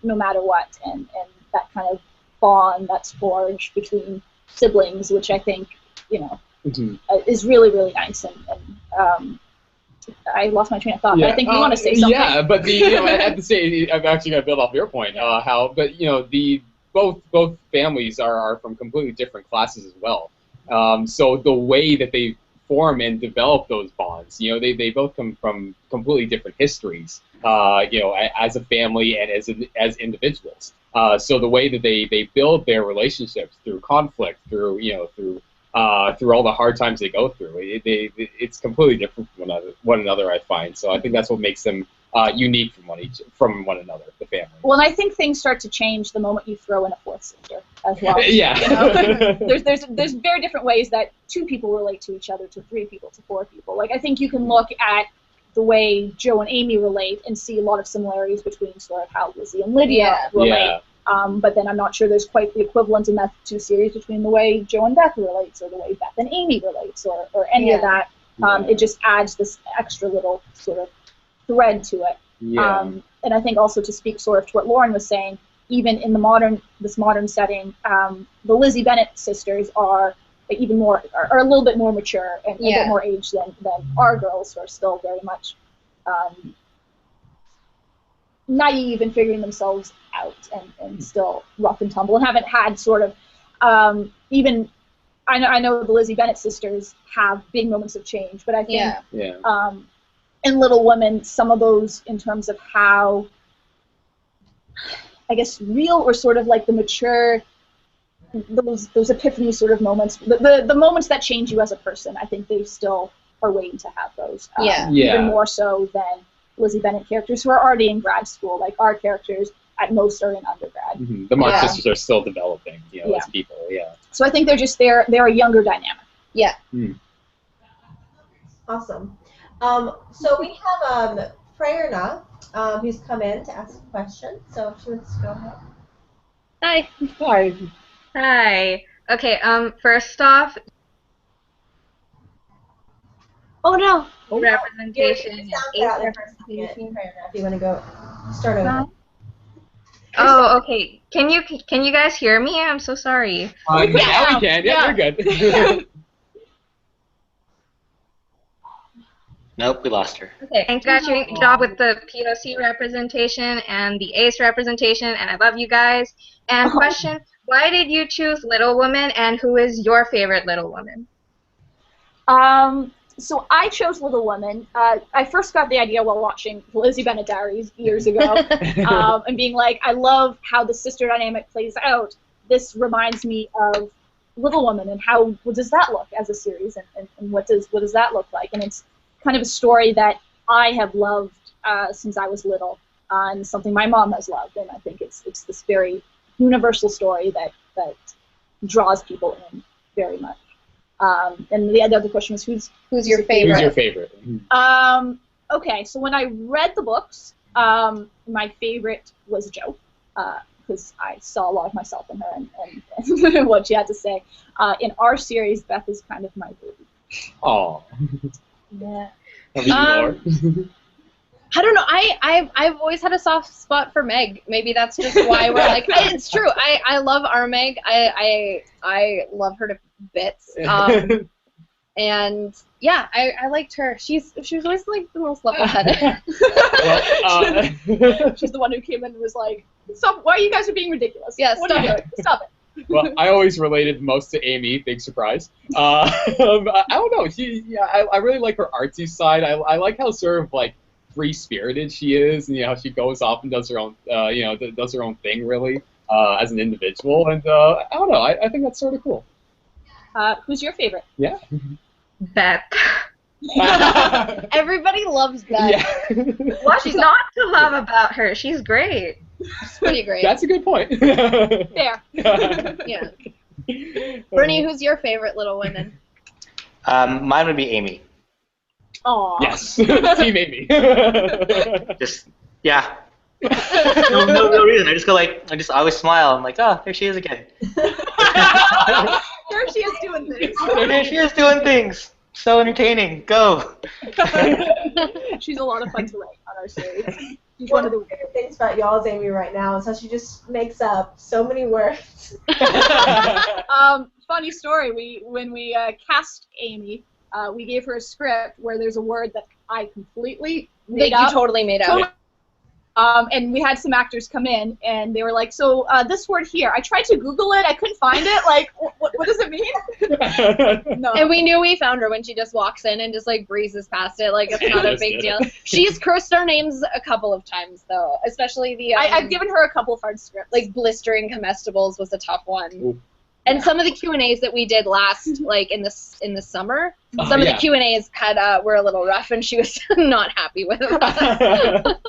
no matter what, and that kind of bond that's forged between siblings, which I think, you know, is really, really nice. And I lost my train of thought, but I think you want to say something. Yeah, but you know, at the same, I'm actually going to build off your point. But you know, both families are from completely different classes as well. So the way that they form and develop those bonds, you know, they both come from completely different histories, you know, as a family and as individuals. So the way that they build their relationships through conflict, through all the hard times they go through, it's completely different from one another, I find. So I think that's what makes them unique from one another, the family. Well, and I think things start to change the moment you throw in a fourth sister as well. Yeah. You know? there's very different ways that 2 people relate to each other, to 3 people, to 4 people. Like, I think you can look at the way Jo and Amy relate and see a lot of similarities between sort of how Lizzie and Lydia relate. But then I'm not sure there's quite the equivalent in that 2 series between the way Jo and Beth relates, or the way Beth and Amy relates, or any of that. It just adds this extra little sort of thread to it. And I think also, to speak sort of to what Lauren was saying, even in this modern setting, the Lizzie Bennet sisters are a little bit more mature and a bit more age than our girls, who are still very much naive and figuring themselves out, and still rough and tumble, and haven't had sort of even. I know the Lizzie Bennet sisters have big moments of change, but I think in Little Women, some of those, in terms of how I guess, real or sort of like the mature, those epiphany sort of moments, the moments that change you as a person. I think they still are waiting to have those. Even more so than Lizzie Bennet characters who are already in grad school. Like our characters at most are in undergrad. Mm-hmm. The Mark sisters are still developing, as people. Yeah. So I think they're a younger dynamic. Yeah. Mm. Awesome. So we have Prerna, who's come in to ask a question. So if she wants to go ahead. Hi. Hi. Hi. Okay, first off, oh no. Representation. If you want to go start over. Oh, okay. Can you guys hear me? I'm so sorry. Now we can. Yeah, you're good. Nope, we lost her. Okay, and you guys doing a good job with the POC representation and the ACE representation, and I love you guys. And question, why did you choose Little Woman, and who is your favorite Little Woman? So I chose Little Woman. I first got the idea while watching Lizzie Bennet Diaries years ago, and being like, I love how the sister dynamic plays out. This reminds me of Little Woman, and what does that look as a series, and what does that look like? And it's kind of a story that I have loved since I was little, and something my mom has loved, and I think it's this very universal story that draws people in very much. And the other question was who's your favorite? Who's your favorite? Okay, so when I read the books, my favorite was Jo, because I saw a lot of myself in her and what she had to say. In our series, Beth is kind of my baby. Aww. Yeah. I don't know. I've always had a soft spot for Meg. Maybe that's just why we're like. It's true. I love our Meg. I love her to bits. And yeah, I liked her. She was always like the most level-headed. She's the one who came in and was like, "Stop! Why are you guys being ridiculous? Yeah, what are you doing? Stop it." Well, I always related most to Amy. Big surprise. I don't know. I really like her artsy side. I like how sort of like free-spirited she is, and how she goes off and does her own, does her own thing really as an individual. And I don't know. I think that's sort of cool. Who's your favorite? Yeah. Beth. Everybody loves Beth. Yeah. What's not to love about her? She's great. She's pretty great. That's a good point. Fair. Yeah. Brittany, who's your favorite Little Women? Mine would be Amy. Aww. Yes. Team Amy. Just, yeah. No real reason. I just always smile. I'm like, oh, there she is again. There she is doing things. There she is doing things. So entertaining. Go. She's a lot of fun to write on our series. She's One of the weird things about y'all's Amy right now is how she just makes up so many words. Funny story. When we cast Amy, we gave her a script where there's a word that I completely made up. You totally made up. And we had some actors come in, and they were like, so this word here, I tried to Google it, I couldn't find it, like, what does it mean? No. And we knew we found her when she just walks in and just, like, breezes past it, like, it's not a big deal. She's cursed our names a couple of times, though, especially the... I've given her a couple of hard scripts. Like, blistering comestibles was a tough one. Ooh. And some of the Q&As that we did last, like, in the summer, some of the Q&As were a little rough, and she was not happy with it.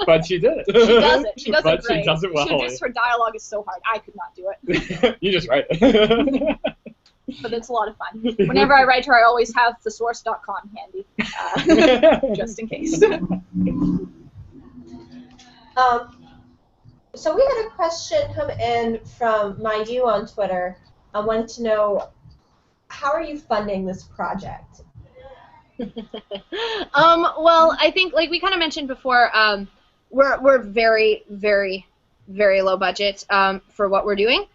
But she did it. She does it. She does but it great. She does it well. Her dialogue is so hard. I could not do it. You just write it. But it's a lot of fun. Whenever I write her, I always have thesource.com handy, just in case. So we had a question come in from My You on Twitter. I wanted to know, how are you funding this project? Well, I think, like we kind of mentioned before, we're very, very, very low budget for what we're doing.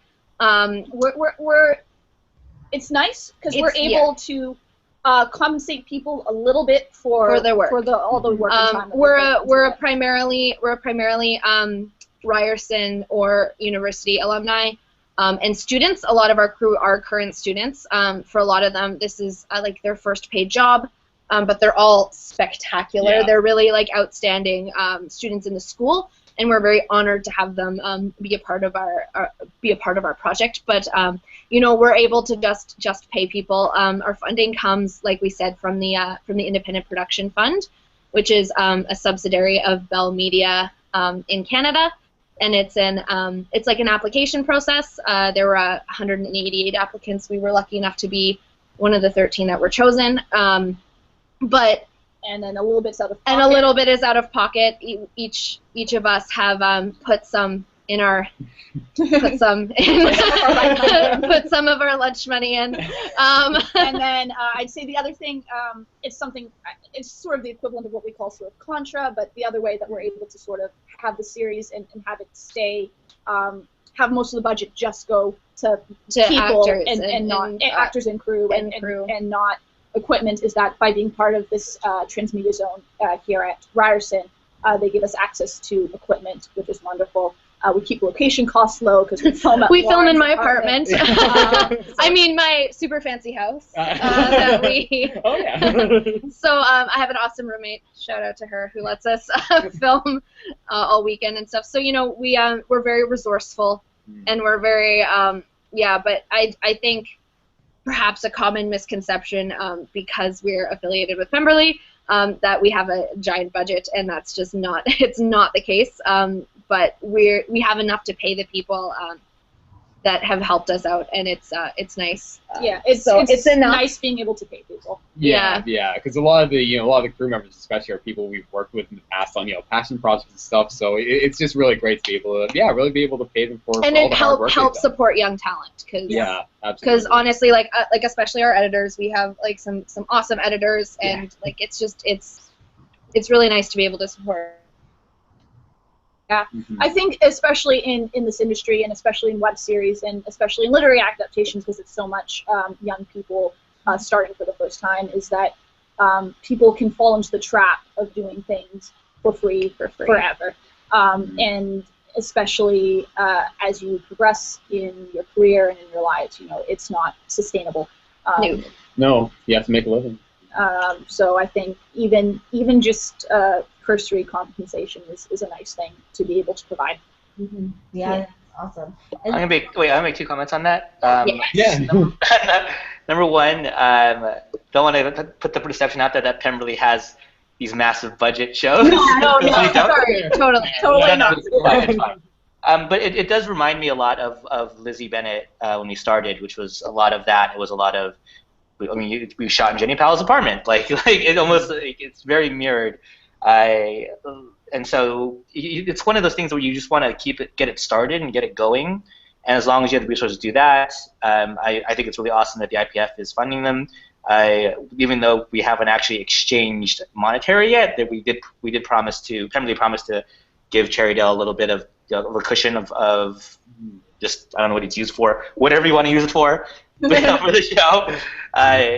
It's nice because we're able to compensate people a little bit for their work, all the work and time. We're primarily Ryerson or university alumni and students. A lot of our crew are current students. For a lot of them, this is like their first paid job, but they're all spectacular. Yeah. They're really like outstanding students in the school. and we're very honored to have them be a part of our project. But you know, we're able to just pay people. Our funding comes, like we said, from the Independent Production Fund, which is a subsidiary of Bell Media in Canada, and it's like an application process. There were 188 applicants. We were lucky enough to be one of the 13 that were chosen. But and then a little bit's out of pocket. And a little bit is out of pocket. Each of us have put some of our lunch money in. And then I'd say the other thing, it's sort of the equivalent of what we call sort of contra, but the other way that we're able to sort of have the series and have it stay, have most of the budget just go to people actors and not actors and crew and not equipment, is that by being part of this transmedia zone here at Ryerson, they give us access to equipment, which is wonderful. We keep location costs low because we film at film in my apartment. I mean, my super fancy house that we. Oh yeah. So I have an awesome roommate. Shout out to her who lets us film all weekend and stuff. So you know, we're very resourceful, and we're very But I think perhaps a common misconception because we're affiliated with Pemberley that we have a giant budget, and that's just not. It's not the case. But we have enough to pay the people that have helped us out, and it's nice. It's nice being able to pay people. Yeah, because a lot of the crew members, especially, are people we've worked with in the past on passion projects and stuff. So it's just really great to be able to really be able to pay them for and all it the hard work help they've done. support young talent Because honestly, like especially our editors, we have like some awesome editors, and like it's really nice to be able to support. Yeah, I think especially in this industry, and especially in web series, and especially in literary adaptations, because it's so much young people starting for the first time, is that people can fall into the trap of doing things for free forever. And especially as you progress in your career and in your lives, it's not sustainable. No, you have to make a living. So I think even just cursory compensation is a nice thing to be able to provide. Yeah, awesome. I'm gonna make 2 comments on that. Number one, don't want to put the perception out there that Pemberley has these massive budget shows. No, sorry, totally not. But it does remind me a lot of Lizzie Bennet when we started, which was a lot of that. It was a lot of, we shot in Jenny Powell's apartment. Like it almost, it's very mirrored. And so it's one of those things where you just want to get it started and get it going. And as long as you have the resources to do that, I think it's really awesome that the IPF is funding them. Even though we haven't actually exchanged monetary yet, that we did Pemberley promised to give Cherrydale a little bit of a cushion of just, I don't know what it's used for, whatever you want to use it for the show.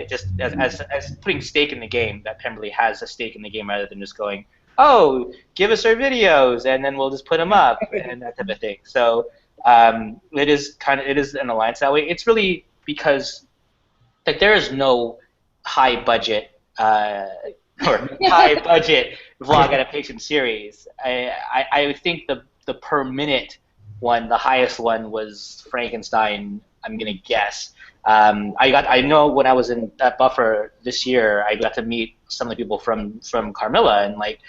Just as putting stake in the game, that Pemberley has a stake in the game rather than just going, oh, give us our videos and then we'll just put them up and that type of thing. So it is an alliance that way. It's really because there is no high budget vlog adaptation series. I think the per minute one, the highest one was Frankenstein, I'm gonna guess. I know when I was in that Buffer this year, I got to meet some of the people from Carmilla, and like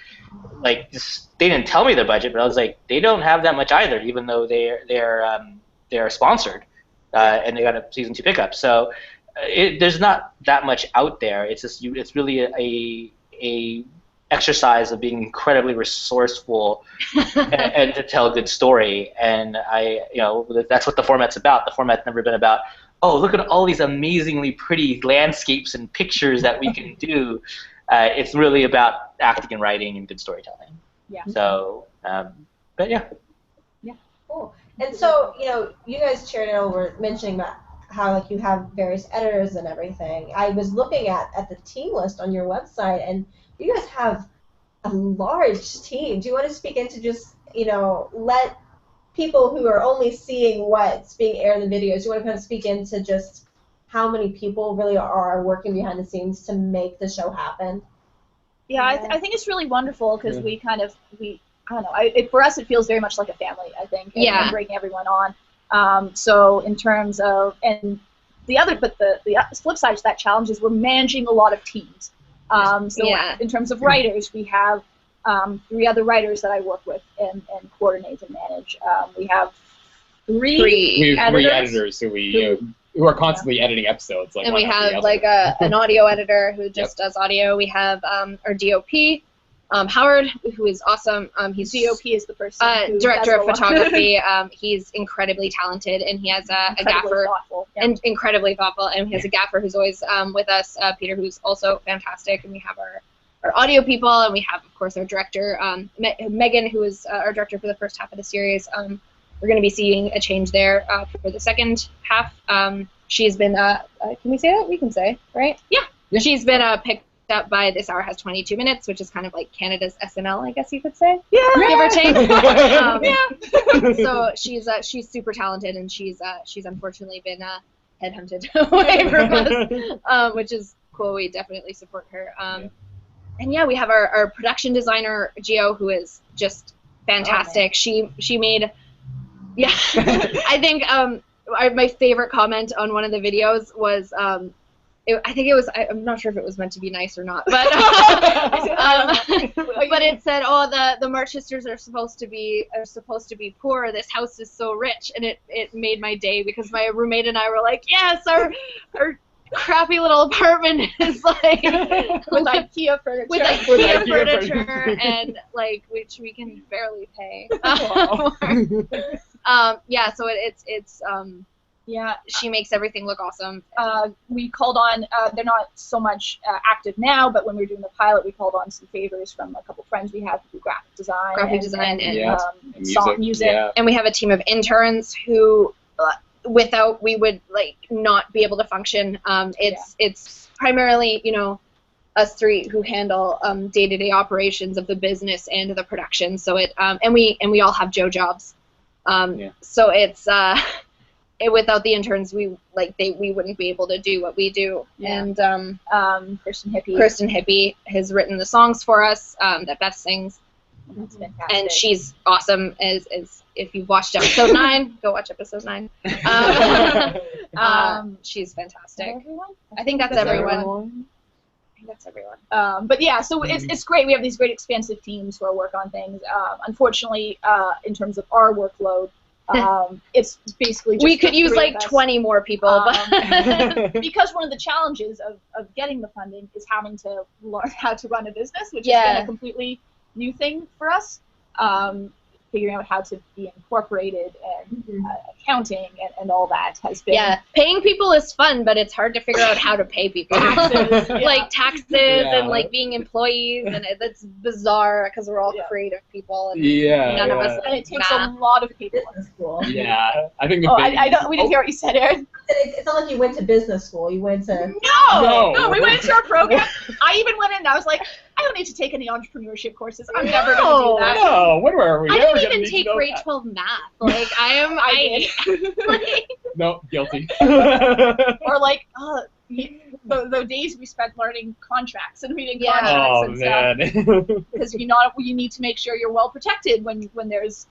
they didn't tell me their budget, but I was like, they don't have that much either, even though they're sponsored, and they got a season 2 pickup. So there's not that much out there. It's just it's really a exercise of being incredibly resourceful and to tell a good story. And that's what the format's about. The format's never been about, oh, look at all these amazingly pretty landscapes and pictures that we can do. It's really about acting and writing and good storytelling. Yeah. So, but yeah. Yeah. Cool. And so, you guys, Cherrydale, were mentioning about how you have various editors and everything. I was looking at the team list on your website, and you guys have a large team. Do you want to speak into just, let people who are only seeing what's being aired in the videos, do you want to kind of speak into just how many people really are working behind the scenes to make the show happen? Yeah, I think it's really wonderful because I don't know. For us, it feels very much like a family, I think. And bringing everyone on. So in terms of the flip side to that challenge is we're managing a lot of teams. In terms of writers, we have 3 other writers that I work with and coordinate and manage. We have three editors who are constantly editing episodes. And we have like an audio editor who just does audio. We have our DOP, Howard, who is awesome. He's DOP is the person who director of photography. He's incredibly talented, and he has a gaffer, and incredibly thoughtful. And he has a gaffer who's always with us, Peter, who's also fantastic. And we have our audio people, and we have, of course, our director, Megan, who is our director for the first half of the series. We're going to be seeing a change there for the second half. She's been, can we say that? We can say, right? Yeah. She's been picked up by This Hour Has 22 Minutes, which is kind of like Canada's SNL, I guess you could say. Yeah. Give or take. So she's super talented, and she's unfortunately been headhunted away from us, which is cool. We definitely support her. And we have our production designer, Gio, who is just fantastic. She made, I think my favorite comment on one of the videos was, I think it was, I'm not sure if it was meant to be nice or not, but but it said, oh, the March sisters are supposed to be poor. This house is so rich, and it made my day because my roommate and I were like, yes, our crappy little apartment is like with IKEA furniture, and like which we can barely pay. So it's she makes everything look awesome. We called on, they're not so much active now, but when we were doing the pilot, we called on some favors from a couple friends we have who do graphic design and song music. Yeah. And we have a team of interns who, without, we would like not be able to function. It's primarily, us 3 who handle day-to-day operations of the business and the production. So and we all have jobs. So it's without the interns, we wouldn't be able to do what we do. Yeah. And Kristen Hippie has written the songs for us that Beth sings. That's fantastic. And she's awesome. As if you've watched episode 9, go watch episode 9. She's fantastic. I think that's everyone. But yeah, so it's great. We have these great expansive teams who work on things. Unfortunately, in terms of our workload, it's basically just we could use like 20 more people, because one of the challenges of getting the funding is having to learn how to run a business, which has been a completely new thing for us. Figuring out how to be incorporated and accounting and all that has been. Yeah, paying people is fun, but it's hard to figure out how to pay people. Taxes, like taxes and like being employees, and it's bizarre because we're all creative people. And none of us. And it takes a lot of people in school. Yeah, I think. We didn't hear what you said, Erin. It's not like you went to business school. You went to. No, we went into our program. I even went in and I was like, I don't need to take any entrepreneurship courses. I'm never going to do that. No, when were we? I didn't even take grade 12 math. Like, No, guilty. Or like, the days we spent learning contracts and reading contracts and stuff. Because you need to make sure you're well protected when there's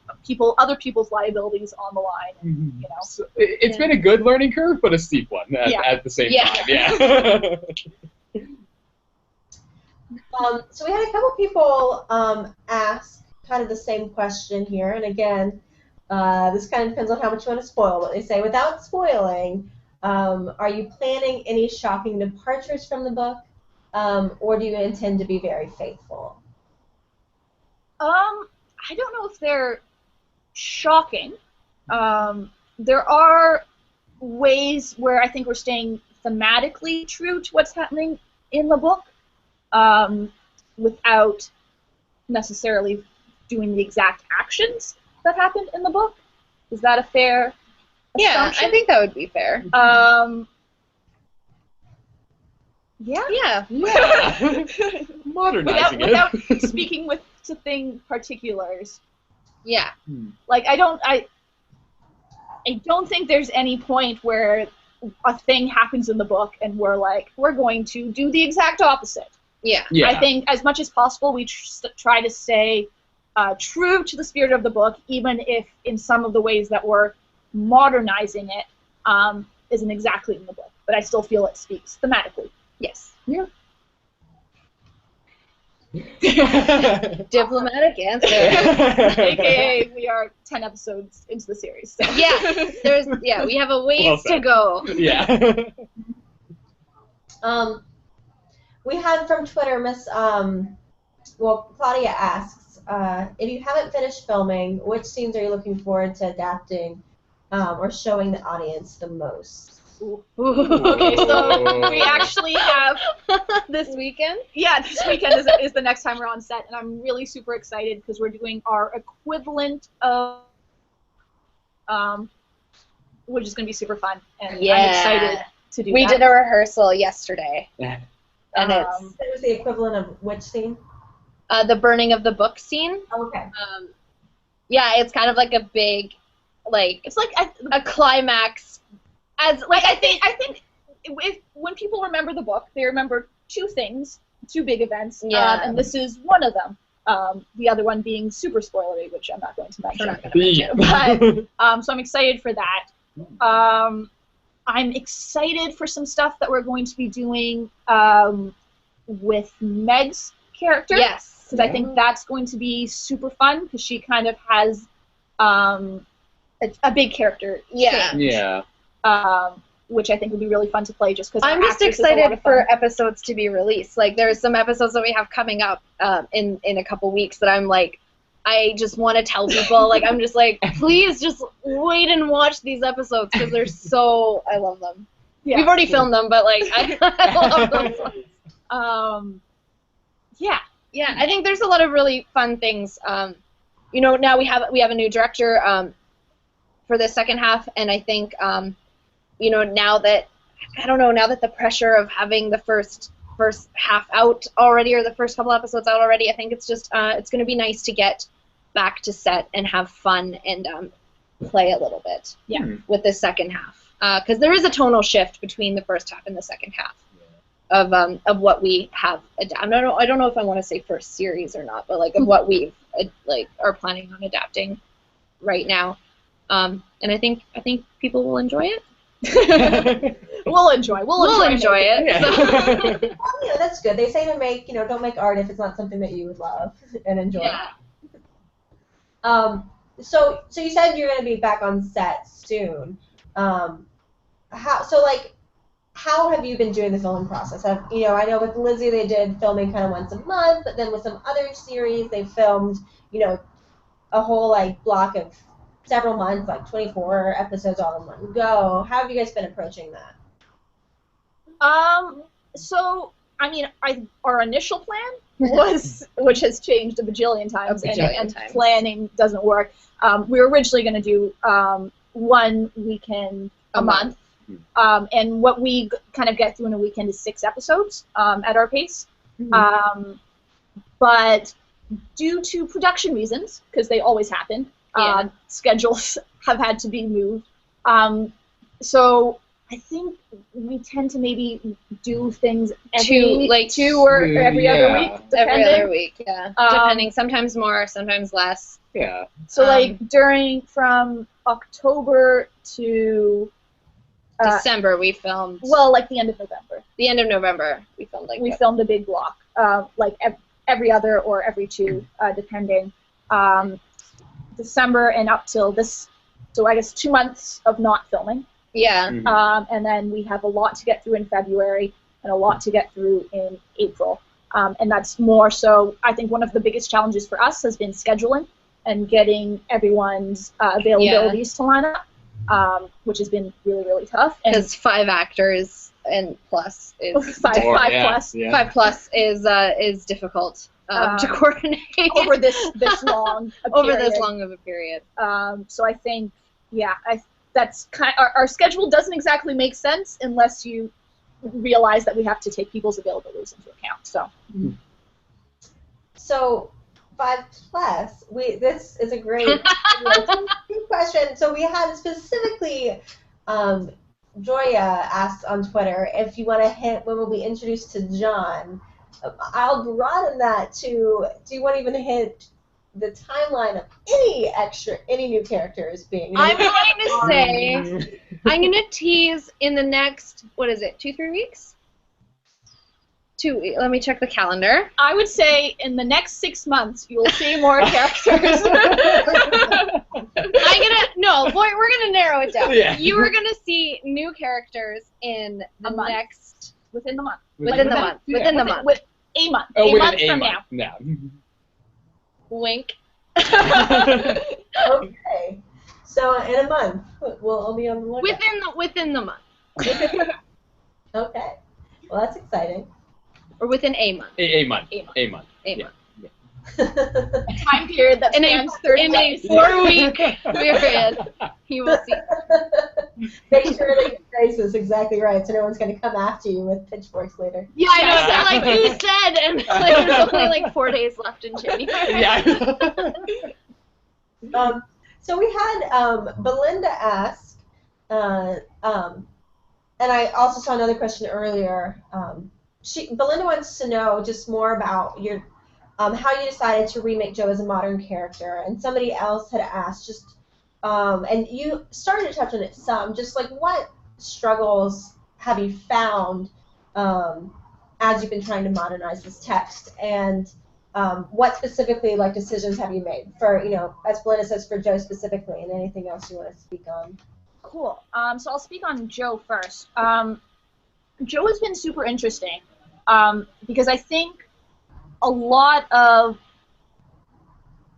other people's liabilities on the line. So it's been a good learning curve, but a steep one at the same time. Yeah. So we had a couple people ask kind of the same question here, and again, this kind of depends on how much you want to spoil, but they say, without spoiling, are you planning any shocking departures from the book, or do you intend to be very faithful? I don't know if they're shocking. There are ways where I think we're staying thematically true to what's happening in the book, without necessarily doing the exact actions that happened in the book. Is that a fair assumption? Yeah, I think that would be fair. Yeah. Modernizing without speaking to thing particulars. Yeah. Like I don't think there's any point where a thing happens in the book and we're going to do the exact opposite. Yeah. I think as much as possible we try to stay true to the spirit of the book, even if in some of the ways that we're modernizing it isn't exactly in the book. But I still feel it speaks thematically. Yes. Yeah. Diplomatic answer. AKA, we are 10 episodes into the series. So. Yeah, we have a ways to go. Yeah. We had from Twitter, Claudia asks, if you haven't finished filming, which scenes are you looking forward to adapting or showing the audience the most? Okay, so we actually have this weekend. Yeah, this weekend is the next time we're on set, and I'm really super excited because we're doing our equivalent of, which is going to be super fun, and I'm excited to do that. We did a rehearsal yesterday, Yeah. and It was the equivalent of which scene? the burning of the book scene. Oh, okay. Yeah, it's kind of like a big, like it's like a climax. As like I think when people remember the book, they remember two things, two big events, and this is one of them. The other one being super spoilery, which I'm not going to mention. But so I'm excited for that. I'm excited for some stuff that we're going to be doing with Meg's character. Yes. Because I think that's going to be super fun because she kind of has a big character. Yeah. change. Yeah. Which I think would be really fun to play just because I'm just excited for episodes to be released. Like, there's some episodes that we have coming up in a couple weeks that I'm like, I just want to tell people, like, I'm just like, please just wait and watch these episodes because they're so, I love them. Yeah. We've already filmed them, but, like, I love those ones. Yeah, I think there's a lot of really fun things. You know, now we have a new director for the second half, and I think, you know, now that the pressure of having the first half out already, or the first couple episodes out already, I think it's just it's going to be nice to get back to set and have fun and play a little bit with the second half, because there is a tonal shift between the first half and the second half of what we have adapted. I don't know if I want to say first series or not, but like of what we are planning on adapting right now, and I think people will enjoy it. We'll enjoy it. Yeah. Well, you know, that's good. They say don't make art if it's not something that you would love and enjoy. Yeah. So you said you're going to be back on set soon. How have you been doing the filming process? I know with Lizzie they did filming kind of once a month, but then with some other series they filmed, a whole block of several months, 24 episodes all in one go. How have you guys been approaching that? So, our initial plan was, which has changed a bajillion times, and planning doesn't work. We were originally going to do 1 weekend a month, and what we kind of get through in a weekend is 6 episodes at our pace. Mm-hmm. But due to production reasons, because they always happen, schedules have had to be moved. So I think we tend to maybe do things every 2 or every other week. Depending. Every other week, yeah. Depending, sometimes more, sometimes less. Yeah. So from October to December we filmed. Well, the end of November. The end of November we filmed we filmed a big block, every other or every 2, depending. December and up till this, so I guess 2 months of not filming. Yeah. Mm-hmm. And then we have a lot to get through in February and a lot to get through in April. And that's more so, I think one of the biggest challenges for us has been scheduling and getting everyone's availabilities to line up, which has been really, really tough. Because 5 actors and plus is 5 plus. Yeah. 5 plus is difficult to coordinate over this long of a period. So I think, that's our schedule doesn't exactly make sense unless you realize that we have to take people's availabilities into account. So 5 plus. This is a great question. So we had specifically Joya asked on Twitter if you want to hint when we'll be introduced to John. I'll broaden that to, do you want to even hint the timeline of any new characters being. I'm going to say, I'm going to tease in the next, what is it, 2-3 weeks? Let me check the calendar. I would say in the next 6 months you will see more characters. We're gonna narrow it down. Yeah. You are gonna see new characters in the next within the month. Within the month. With a month. Oh, a within month a from month. now. Yeah. Wink. Okay. So in a month, we'll all be on the lookout. Within the month. Okay. Well, that's exciting. Or within a month. A month. A month. Time period that spans 30 days. In a 4-week period. You will see. Make sure that your face is exactly right, so no one's going to come after you with pitchforks later. Yeah, I know. So, like you said, and like, there's only like 4 days left in January. Yeah. So we had Belinda ask, and I also saw another question earlier. Belinda wants to know just more about your how you decided to remake Jo as a modern character, and somebody else had asked just, and you started to touch on it some, just like what struggles have you found as you've been trying to modernize this text, and what specifically like decisions have you made for, as Belinda says, for Jo specifically, and anything else you want to speak on? Cool. So I'll speak on Jo first. Jo has been super interesting because I think a lot of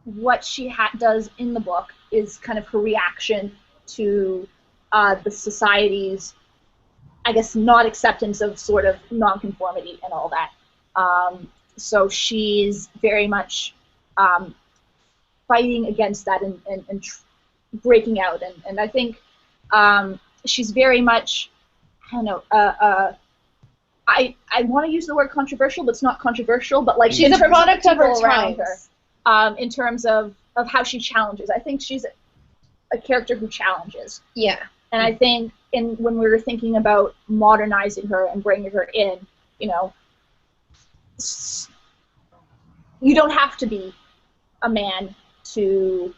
what she does in the book is kind of her reaction to the society's, I guess, not acceptance of sort of nonconformity and all that. So she's very much fighting against that and breaking out. And I think she's very much, I don't know, I want to use the word controversial, but it's not controversial, but like she's a product of her times. In terms of how she challenges. I think she's a character who challenges. Yeah. And I think when we were thinking about modernizing her and bringing her in, you don't have to be a man to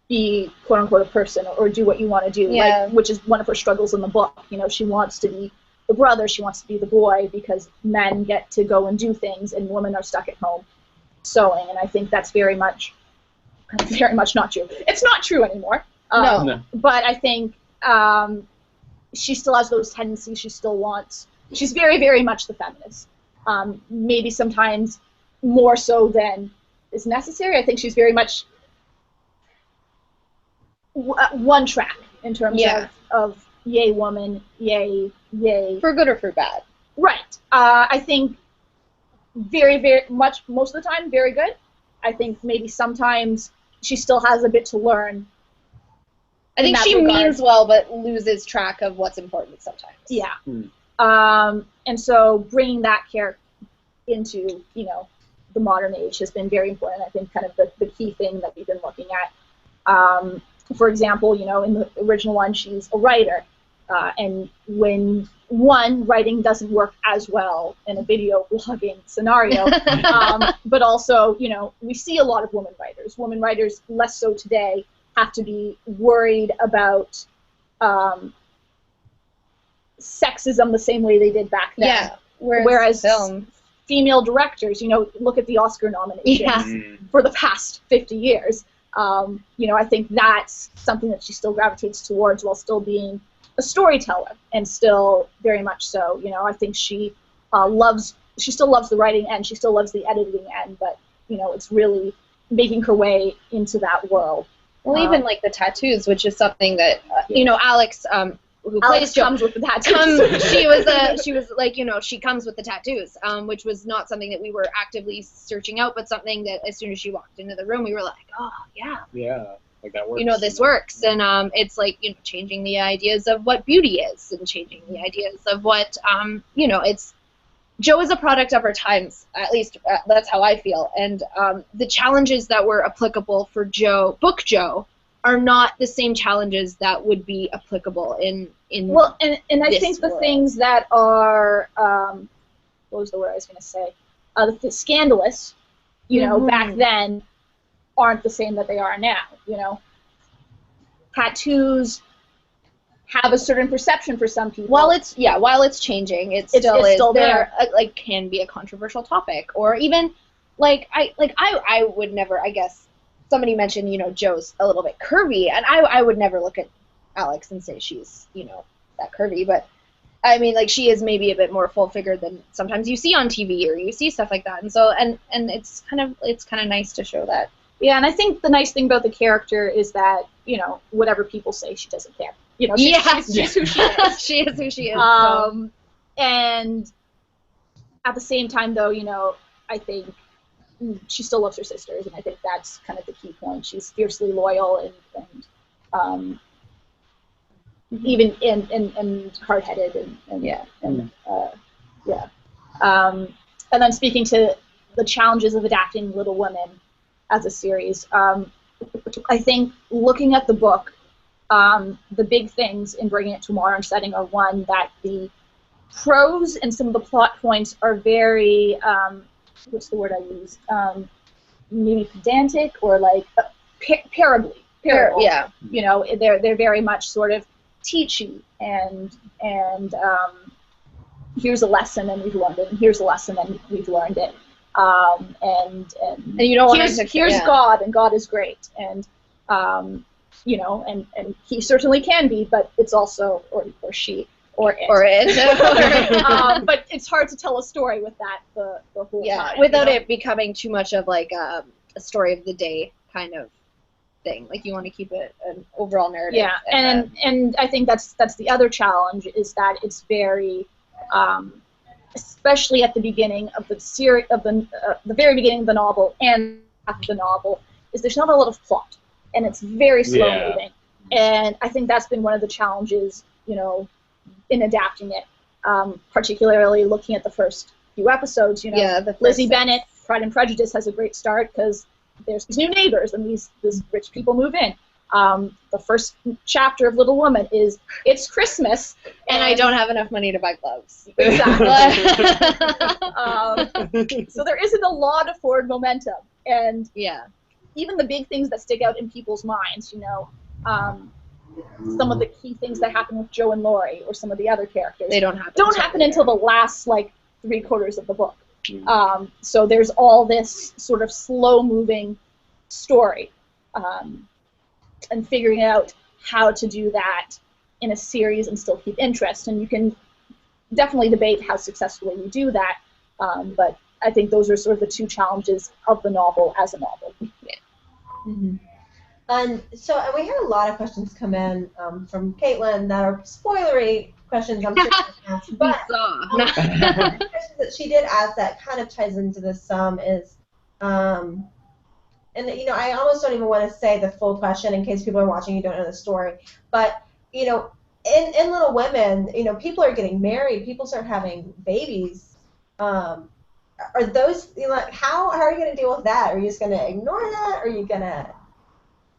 be quote-unquote a person or do what you want to do, which is one of her struggles in the book. She wants to be the brother, she wants to be the boy because men get to go and do things and women are stuck at home sewing, and I think that's very much not true. It's not true anymore. No. But I think she still has those tendencies. She's very, very much the feminist. Maybe sometimes more so than is necessary. I think she's very much one track in terms of yay woman, yay. For good or for bad. Right. I think very, very much, most of the time, very good. I think maybe sometimes she still has a bit to learn. I think she means well, but loses track of what's important sometimes. Yeah. And so bringing that character into, the modern age has been very important. I think kind of the key thing that we've been looking at. For example, in the original one, she's a writer. And when writing doesn't work as well in a video blogging scenario, but also, we see a lot of women writers. Women writers, less so today, have to be worried about sexism the same way they did back then. Yeah, whereas female directors, look at the Oscar nominations for the past 50 years. I think that's something that she still gravitates towards while still being a storyteller, and still very much so. I think she still loves the writing end, she still loves the editing end, but it's really making her way into that world. Well, even like the tattoos, which is something that Alex, who plays Jo, comes with the tattoos. She was like, she comes with the tattoos, which was not something that we were actively searching out, but something that as soon as she walked into the room, we were like, oh yeah. Yeah. Like that works. This works, and it's like changing the ideas of what beauty is, and changing the ideas of what it's. Jo is a product of her times, at least that's how I feel, and the challenges that were applicable for book Jo, are not the same challenges that would be applicable in well, and I think the world. Things that are what was the word I was going to say? The scandalous. you know, back then aren't the same that they are now, you know. Tattoos have a certain perception for some people. While it's changing, it's still there. Like, can be a controversial topic, or even I would never. I guess somebody mentioned, you know, Joe's a little bit curvy, and I would never look at Alex and say she's, you know, that curvy, but I mean, like, she is maybe a bit more full-figured than sometimes you see on TV or you see stuff like that, and so and it's kind of nice to show that. Yeah, and I think the nice thing about the character is that, you know, whatever people say, she doesn't care. You know, she's who she is. She is who she is. And at the same time, though, you know, I think she still loves her sisters, and I think that's kind of the key point. She's fiercely loyal and even and hard-headed and then speaking to the challenges of adapting Little Women as a series, I think looking at the book, the big things in bringing it to a modern setting are, one, that the prose and some of the plot points are very, what's the word I used? Maybe pedantic or like parable. Yeah. You know, they're very much sort of teachy and here's a lesson and we've learned it, and here's a lesson and we've learned it. And you don't want here's God, and God is great, and you know, and he certainly can be, but it's also or she or it. But it's hard to tell a story with that the whole time, without it becoming too much of like a story of the day kind of thing. Like, you want to keep it an overall narrative. Yeah, and I think that's the other challenge, is that it's very especially at the beginning of the series, of the very beginning of the novel and after the novel, is there's not a lot of plot, and it's very slow moving. And I think that's been one of the challenges, you know, in adapting it, particularly looking at the first few episodes. You know, Lizzie Bennet, Pride and Prejudice, has a great start because there's these new neighbors and these rich people move in. The first chapter of Little Woman is it's Christmas and I don't have enough money to buy gloves. Exactly. So there isn't a lot of forward momentum, and even the big things that stick out in people's minds, you know, some of the key things that happen with Joe and Laurie or some of the other characters, they don't happen until the last like 3/4 of the book. So there's all this sort of slow-moving story. And figuring out how to do that in a series and still keep interest. And you can definitely debate how successfully you do that, but I think those are sort of the two challenges of the novel as a novel. Yeah. Mm-hmm. And we had a lot of questions come in from Caitlin that are spoilery questions, I'm sure you can ask, but the question that she did ask that kind of ties into this some is, and, you know, I almost don't even want to say the full question in case people are watching who don't know the story. But, you know, in Little Women, you know, people are getting married. People start having babies. Are those, you know, like, how are you going to deal with that? Are you just going to ignore that? Are you going to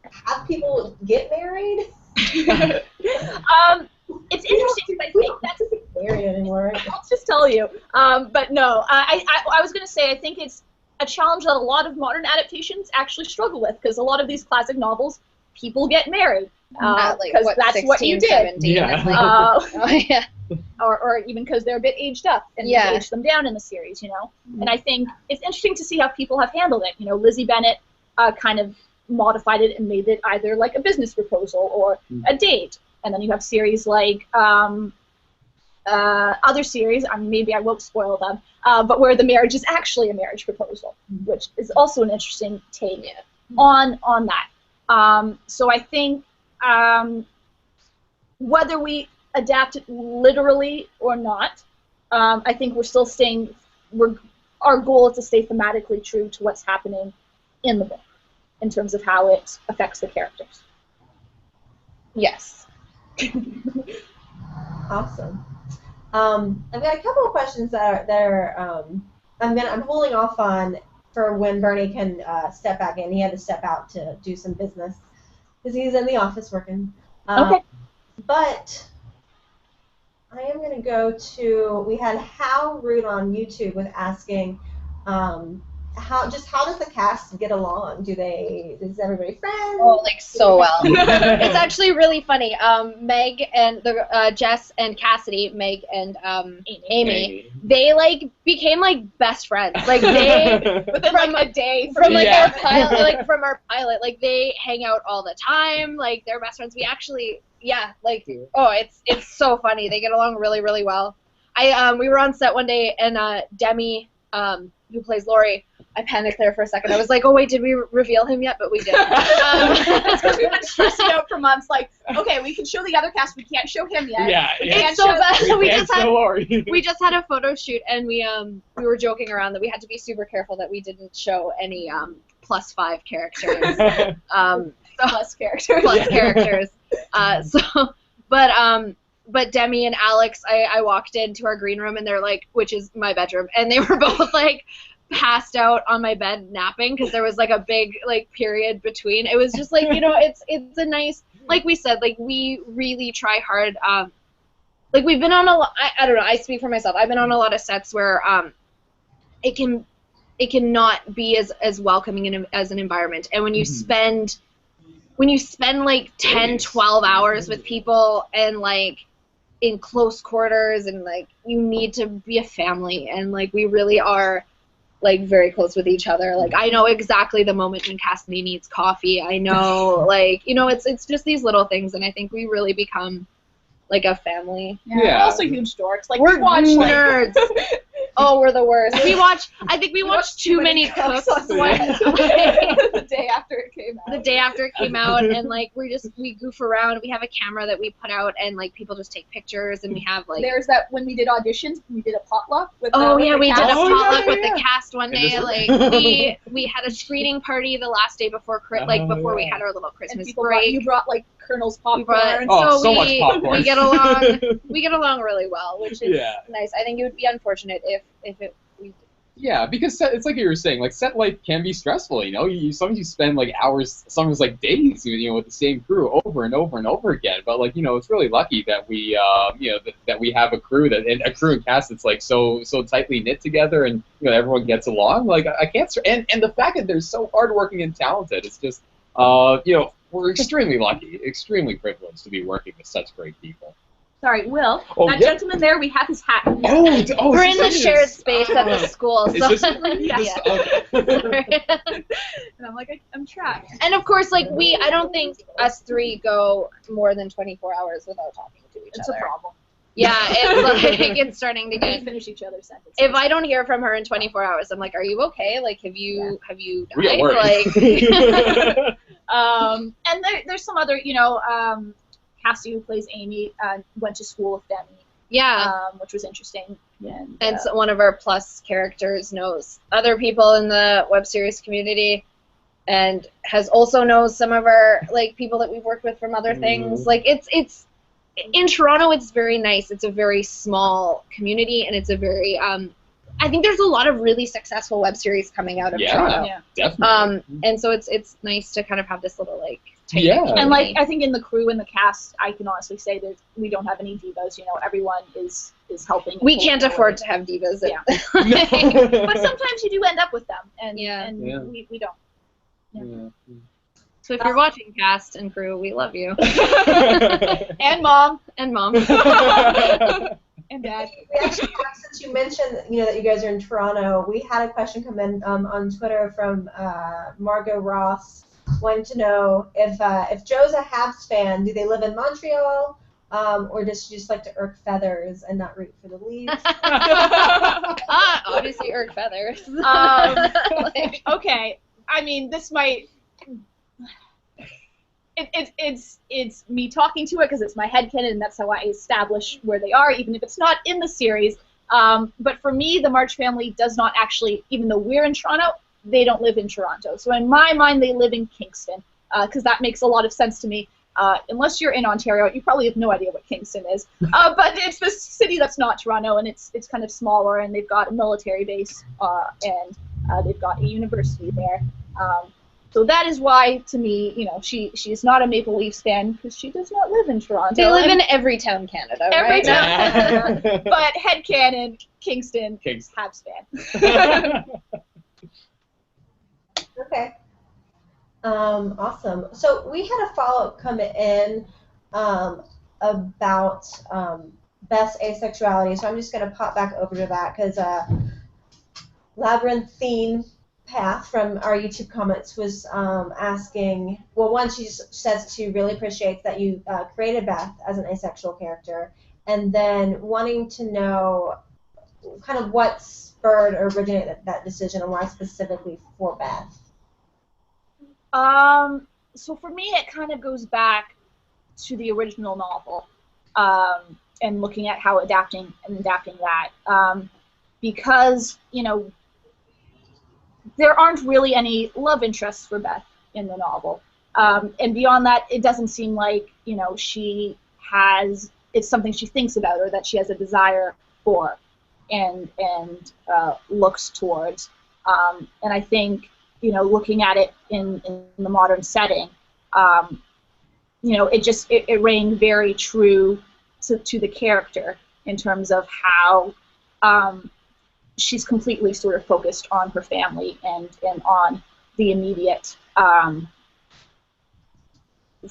have people get married? It's interesting because I think that's married anymore. I'll just tell you. But no, I was going to say I think it's a challenge that a lot of modern adaptations actually struggle with, because a lot of these classic novels, people get married because that's 16, what you did. 17, yeah. Or even because they're a bit aged up and you age them down in the series, you know. And I think it's interesting to see how people have handled it. You know, Lizzie Bennet kind of modified it and made it either like a business proposal or a date. And then you have series like other series, maybe I won't spoil them, but where the marriage is actually a marriage proposal, which is also an interesting take on that. So I think whether we adapt it literally or not, I think we're still staying, our goal is to stay thematically true to what's happening in the book in terms of how it affects the characters. Yes. Awesome. I've got a couple of questions that are I'm holding off on for when Bernie can step back in. He had to step out to do some business because he's in the office working. Okay. But I am going to go to, we had How Roode on YouTube with asking, how does the cast get along? Is everybody friends? Oh, like so well. It's actually really funny. Meg and Jess and Cassidy, Meg and Amy, they like became like best friends. Like they within like a day from like our pilot, like they hang out all the time. Like they're best friends. We actually, it's so funny. They get along really, really well. We were on set one day and Demi, who plays Lori, I panicked there for a second. I was like, oh, wait, did we reveal him yet? But we did. Because we've been stressing out for months, like, okay, we can show the other cast, we can't show him yet. Yeah. It's so bad. Lori. We just had a photo shoot, and we were joking around that we had to be super careful that we didn't show any +5 characters. Plus characters. Plus characters. But Demi and Alex, I walked into our green room, and they're like, which is my bedroom, and they were both like passed out on my bed napping because there was like a big like period between. It was just like, it's a nice, like we said, like we really try hard. Like we've been on a lot, I don't know, I speak for myself. I've been on a lot of sets where it cannot be as welcoming as an environment. And when you spend like 10, 12 hours with people and like in close quarters and like you need to be a family and like we really are like very close with each other. Like I know exactly the moment when Cassidy needs coffee. I know it's just these little things and I think we really become like a family. Yeah. We're also huge dorks. Like we're we watch nerds. Oh, we're the worst. I think we watched too many Cooks on the day after it came out. The day after it came out, and like we goof around. We have a camera that we put out, and like people just take pictures, and we have like. There's that when we did auditions, we did a potluck with. We did a potluck with the cast one day. Like we had a screening party the last day before before we had our little Christmas break. You brought like Colonel's popcorn. So much popcorn. We get along really well, which is nice. I think it would be unfortunate if we. Yeah, because it's like you were saying, like set life can be stressful. Sometimes you spend like hours, sometimes like days, with the same crew over and over and over again. But like it's really lucky that we that we have a crew and cast that's like so tightly knit together, and everyone gets along. Like I can't and the fact that they're so hardworking and talented, it's just we're extremely lucky, extremely privileged to be working with such great people. Sorry, Will. Gentleman there, we have his hat. We're in the shared space at the school. So. And I'm like, I'm trapped. And of course, like I don't think us three go more than 24 hours without talking to each other. It's a problem. Yeah, it's like it's starting to get. Finish each other's sentences. If I don't hear from her in 24 hours, I'm like, are you okay? Like, have you died? We get worried. Like. And there's some other, Cassie, who plays Amy, went to school with Demi. Yeah. Which was interesting. And so one of our plus characters knows other people in the web series community, and has also knows some of our like people that we've worked with from other things. Like it's in Toronto, it's very nice. It's a very small community, and it's a very I think there's a lot of really successful web series coming out of Toronto. Yeah, definitely. And so it's nice to kind of have this little like. And like I think in the crew and the cast, I can honestly say that we don't have any divas. Everyone is helping. We can't afford to have divas. Yeah. But sometimes you do end up with them, and we don't. Yeah. So if you're watching cast and crew, we love you. And mom. And Dad. We actually have, since you mentioned that you guys are in Toronto, we had a question come in on Twitter from Margot Ross, wanting to know if Joe's a Habs fan, do they live in Montreal, or does she just like to irk feathers and not root for the Leafs? Obviously irk feathers. Okay, I mean this might. It's me talking to it because it's my headcanon and that's how I establish where they are, even if it's not in the series. But for me, the March family does not actually, even though we're in Toronto, they don't live in Toronto. So in my mind, they live in Kingston because that makes a lot of sense to me. Unless you're in Ontario, you probably have no idea what Kingston is. But it's this city that's not Toronto, and it's kind of smaller, and they've got a military base, and they've got a university there. So that is why, to me, she's not a Maple Leafs fan because she does not live in Toronto. They live in every town, Canada, right? Every town. But headcanon, Kingston, Habs fan. Awesome. So we had a follow-up come in about Beth's asexuality. So I'm just going to pop back over to that because labyrinthine Path from our YouTube comments was asking, well, one, she says she really appreciates that you created Beth as an asexual character, and then wanting to know kind of what spurred or originated that decision and why specifically for Beth. So for me, it kind of goes back to the original novel and looking at how adapting that. Because, you know, there aren't really any love interests for Beth in the novel. And beyond that, it doesn't seem like, you know, it's something she thinks about or that she has a desire for and looks towards. And I think, you know, looking at it in the modern setting, you know, it rang very true to the character in terms of how she's completely sort of focused on her family and on the immediate.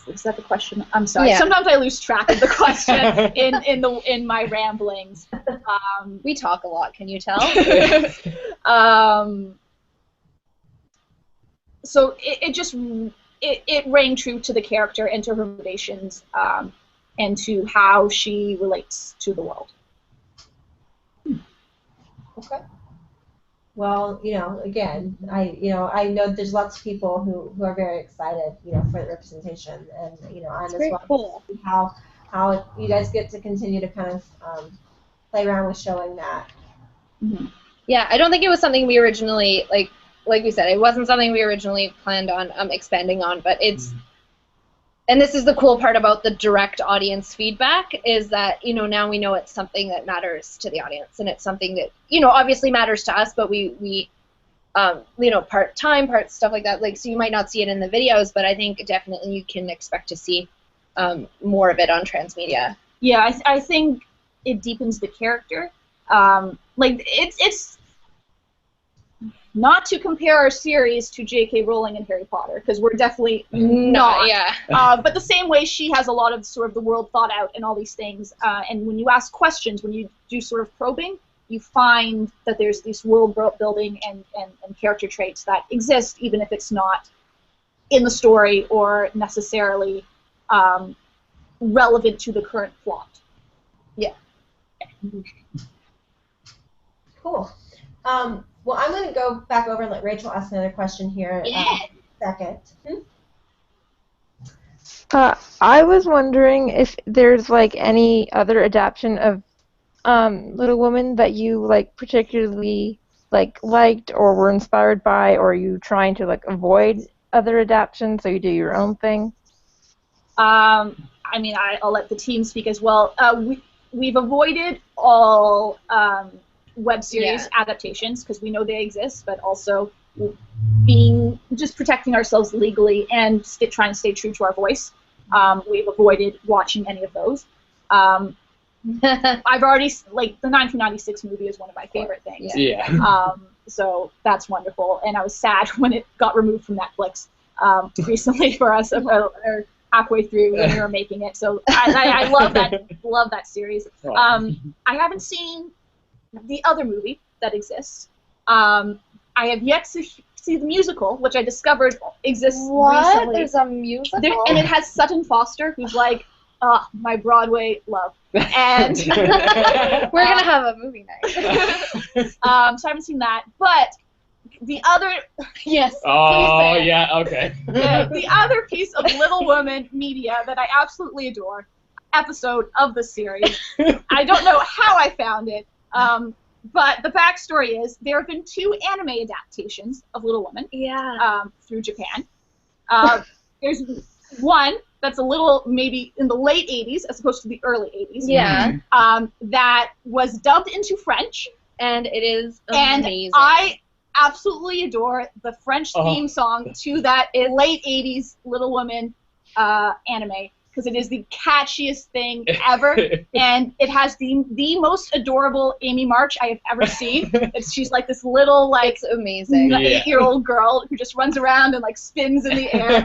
Is that the question? I'm sorry. Yeah. Sometimes I lose track of the question in my ramblings. We talk a lot. Can you tell? So it rang true to the character and to her motivations and to how she relates to the world. Okay. Well, you know, again, I know there's lots of people who are very excited, you know, for the representation, and you know, I'm as well. Cool. How you guys get to continue to kind of play around with showing that. Mm-hmm. Yeah, I don't think it was something we originally like we said, it wasn't something we originally planned on expanding on, but it's. And this is the cool part about the direct audience feedback is that, you know, now we know it's something that matters to the audience, and it's something that, you know, obviously matters to us, but we you know, part-time, part stuff like that. Like, so you might not see it in the videos, but I think definitely you can expect to see more of it on transmedia. Yeah, I think it deepens the character. Like, it's not to compare our series to J.K. Rowling and Harry Potter, because we're definitely not. Yeah. But the same way she has a lot of sort of the world thought out and all these things, and when you ask questions, when you do sort of probing, you find that there's this world building and character traits that exist, even if it's not in the story or necessarily relevant to the current plot. Yeah. Cool. Well, I'm going to go back over and let Rachel ask another question here in a second. I was wondering if there's like any other adaptation of Little Women that you like particularly liked or were inspired by, or are you trying to like avoid other adaptations so you do your own thing? I mean, I'll let the team speak as well. We've avoided all web series adaptations because we know they exist, but also just protecting ourselves legally and trying to stay true to our voice. We've avoided watching any of those. I've already, like, the 1996 movie is one of my favorite things. Yeah. So that's wonderful, and I was sad when it got removed from Netflix recently for us, or halfway through when we were making it. So I love that series. I haven't seen the other movie that exists. I have yet to see the musical, which I discovered exists recently. There's a musical? And it has Sutton Foster, who's like my Broadway love. And we're going to have a movie night. So I haven't seen that. But the other, yes. Oh, yeah, okay. The other piece of Little Women media that I absolutely adore, episode of the series, I don't know how I found it, but the backstory is there have been 2 anime adaptations of Little Women through Japan. There's one that's a little maybe in the late 80s as opposed to the early 80s. Yeah. That was dubbed into French. And it is amazing. And I absolutely adore the French theme song to that late 80s Little Women anime. because it is the catchiest thing ever, and it has the most adorable Amy March I have ever seen. She's like this little like It's amazing. 8-year-old girl who just runs around and like spins in the air.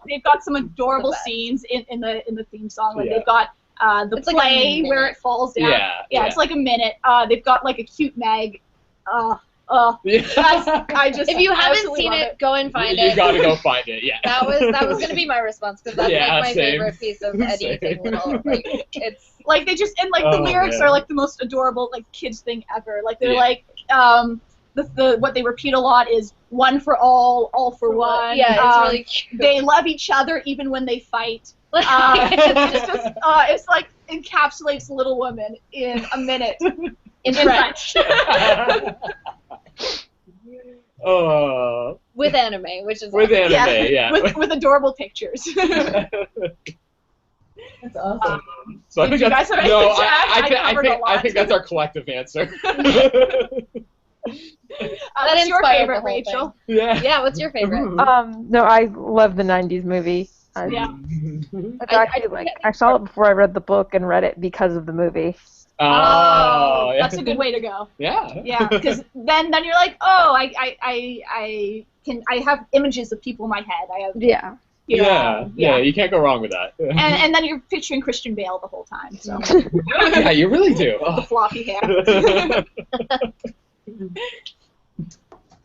They've got some adorable scenes in the theme song. Like they've got the It's play like where it falls down. Yeah, It's like a minute. They've got like a cute Meg. If you haven't seen it, go and find it. You gotta go find it. Yeah. That was gonna be my response because that's like my same. favorite piece of anything little. Like it's like they just and like the lyrics are like the most adorable like kids thing ever. Like they're like the what they repeat a lot is one for all for one. Yeah, it's really cute. They love each other even when they fight. It's like encapsulates Little Women in a minute in French. With anime, which is with awesome. anime, with adorable pictures. That's awesome. So I think you guys have anything to add? I think that's our collective answer. What's your favorite, Rachel? Yeah, what's your favorite? No, I love the '90s movie. I saw it before I read the book and read it because of the movie. Oh, that's a good way to go. Yeah, because then you're like, oh, I have images of people in my head. I have you can't go wrong with that. And then you're picturing Christian Bale the whole time. So yeah, you really do. The floppy hair.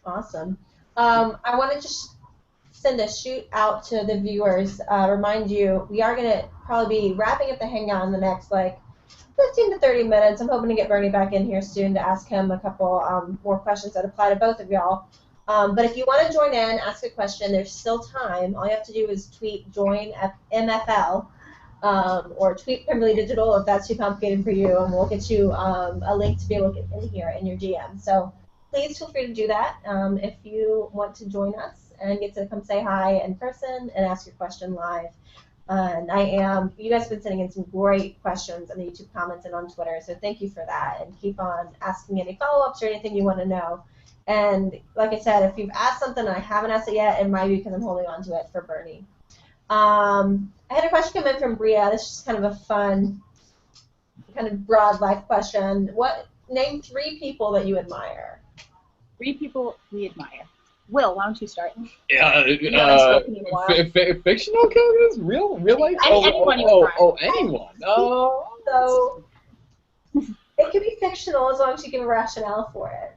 Awesome. I want to just send a shoot out to the viewers. Remind you, we are gonna probably be wrapping up the hangout in the next 15 to 30 minutes. I'm hoping to get Bernie back in here soon to ask him a couple more questions that apply to both of y'all. But if you want to join in, ask a question, there's still time. All you have to do is tweet join MFL or tweet Pemberley Digital if that's too complicated for you, and we'll get you a link to be able to get in here in your DM. So please feel free to do that if you want to join us and get to come say hi in person and ask your question live. And you guys have been sending in some great questions in the YouTube comments and on Twitter, so thank you for that. And keep on asking any follow-ups or anything you want to know. And like I said, if you've asked something and I haven't asked it yet, it might be because I'm holding on to it for Bernie. I had a question come in from Bria. This is kind of a fun, kind of broad life question. Name 3 people that you admire. 3 people we admire. Will, why don't you start? Fictional characters? Real life? Anyone you admire. Anyone. So it can be fictional as long as you give a rationale for it.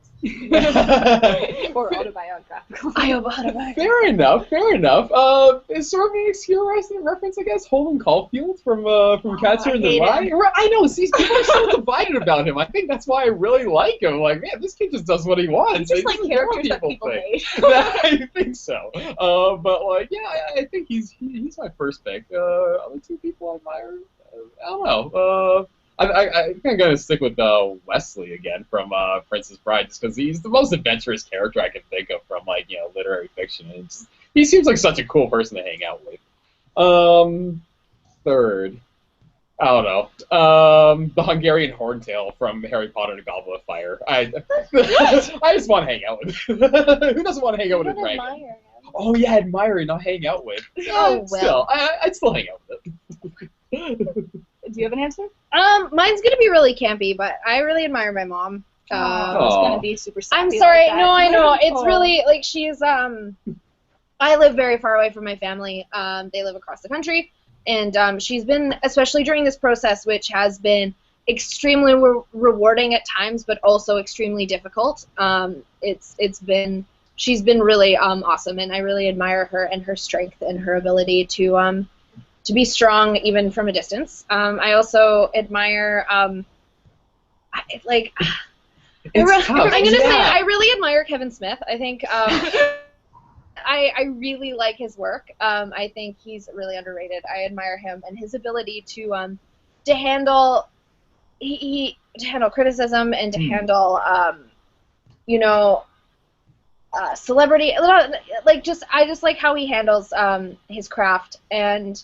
Or autobiographical. Fair enough. It's sort of an obscure reference, I guess. Holden Caulfield from Catcher in the Rye. I know. See, people are so divided about him. I think that's why I really like him. Like, man, this kid just does what he wants. It's just like characters that people made. I think so. But I think he's my first pick. Other 2 people I admire. I don't know. I think I'm gonna stick with Wesley again from Princess Bride, just because he's the most adventurous character I can think of from literary fiction. And he seems like such a cool person to hang out with. Third, I don't know. The Hungarian Horntail from Harry Potter and the Goblet of Fire. I just want to hang out with him. Who doesn't want to hang out with a dragon? Admire him. Oh yeah, admire and not hang out with. Oh well. Still, I'd still hang out with him. Do you have an answer? Mine's gonna be really campy, but I really admire my mom. It's gonna be super sappy. I'm sorry. Like no, I know. It's really like she's. I live very far away from my family. They live across the country, and she's been, especially during this process, which has been extremely rewarding at times, but also extremely difficult. She's been really awesome, and I really admire her and her strength and her ability to be strong even from a distance. I also admire, I'm gonna say I really admire Kevin Smith. I think I really like his work. I think he's really underrated. I admire him and his ability to handle criticism and to handle celebrity. I just like how he handles his craft. And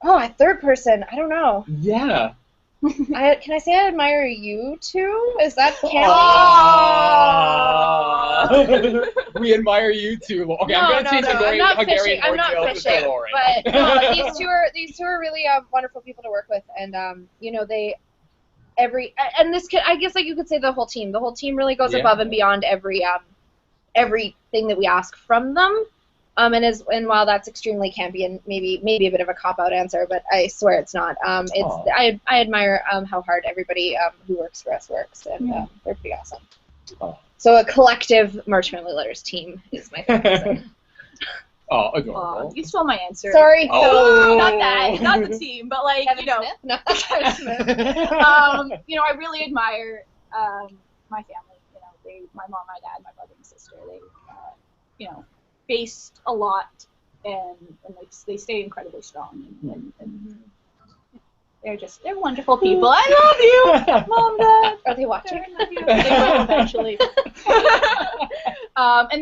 a third person, I don't know. Yeah. Can I say I admire you too? Is that canon? We admire you too. Okay, No, I'm gonna change I'm not fishing. Hungarian I'm not Montreal to fishing. Lauren. But no, these two are really wonderful people to work with, and you know, I guess like you could say the whole team. The whole team really goes above and beyond everything that we ask from them. And while that's extremely campy and maybe a bit of a cop-out answer, but I swear it's not. I admire how hard everybody who works for us works, and they're pretty awesome. Oh. So a collective March Family Letters team is my favorite. Oh, adorable. You stole my answer. Sorry. Oh. Not that, not the team, but like Kevin you know, Smith? No. Kevin Smith. You know, I really admire my family. You know, my mom, my dad, my brother and sister. They, you know, faced a lot, and they stay incredibly strong, and they're wonderful people. I love you, Mom, Dad. Are they watching? They will eventually. And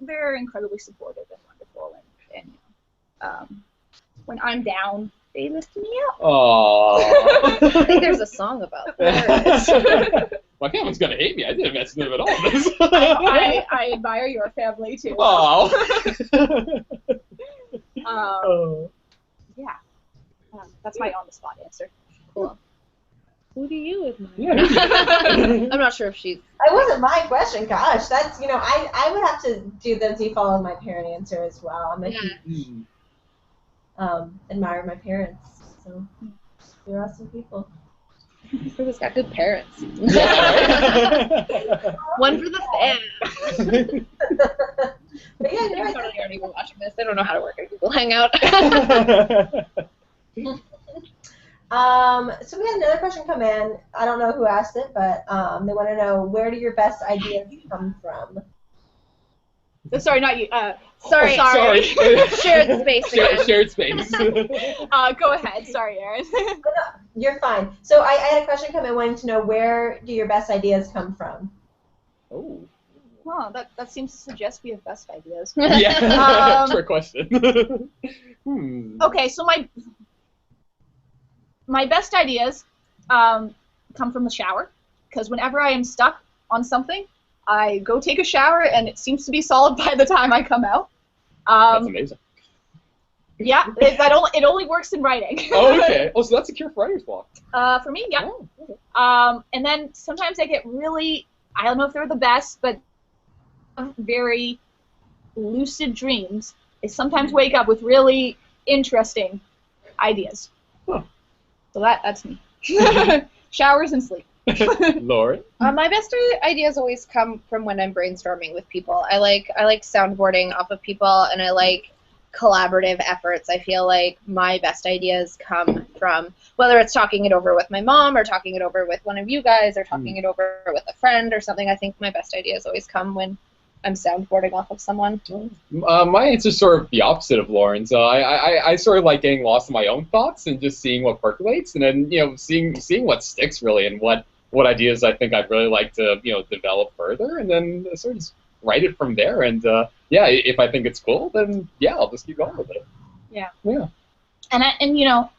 they're incredibly supportive and wonderful, and when I'm down, they lift me up. Aww. I think there's a song about that. My family's gonna hate me. I didn't mention them at all. This. I admire your family too. Oh. Yeah. That's my on-the-spot answer. Cool. Who do you admire? Yeah. I'm not sure if she's. It wasn't my question. Gosh, that's, you know, I would have to do the default of my parent answer as well. I'm a huge admire my parents. So they're awesome people. Who's got good parents? Yeah. One for the fans. But yeah, They're totally already watching this. They don't know how to work a Google Hangout. So we had another question come in. I don't know who asked it, but they want to know, where do your best ideas come from? Sorry, not you. Sorry. Shared space again. Shared space. Go ahead. Sorry, Erin. You're fine. So I had a question come in wanting to know, where do your best ideas come from? Oh. Well, that seems to suggest we have best ideas. Yeah. Trick question. Okay, so my best ideas come from the shower, because whenever I am stuck on something, I go take a shower, and it seems to be solved by the time I come out. That's amazing. Yeah, it only works in writing. Oh, okay. Oh, so that's a cure for writer's block. For me, yeah. Oh, okay. And then sometimes I get really, I don't know if they're the best, but very lucid dreams. I sometimes wake up with really interesting ideas. Huh. So that's me. Showers and sleep. Lauren? My best ideas always come from when I'm brainstorming with people. I like soundboarding off of people, and I like collaborative efforts. I feel like my best ideas come from whether it's talking it over with my mom, or talking it over with one of you guys, or talking it over with a friend or something. I think my best ideas always come when I'm soundboarding off of someone. My answer's sort of the opposite of Lauren's. I sort of like getting lost in my own thoughts and just seeing what percolates, and then, you know, seeing what sticks really, and what ideas I think I'd really like to, you know, develop further, and then sort of just write it from there. And yeah, if I think it's cool, then yeah, I'll just keep going with it. Yeah. Yeah. And you know,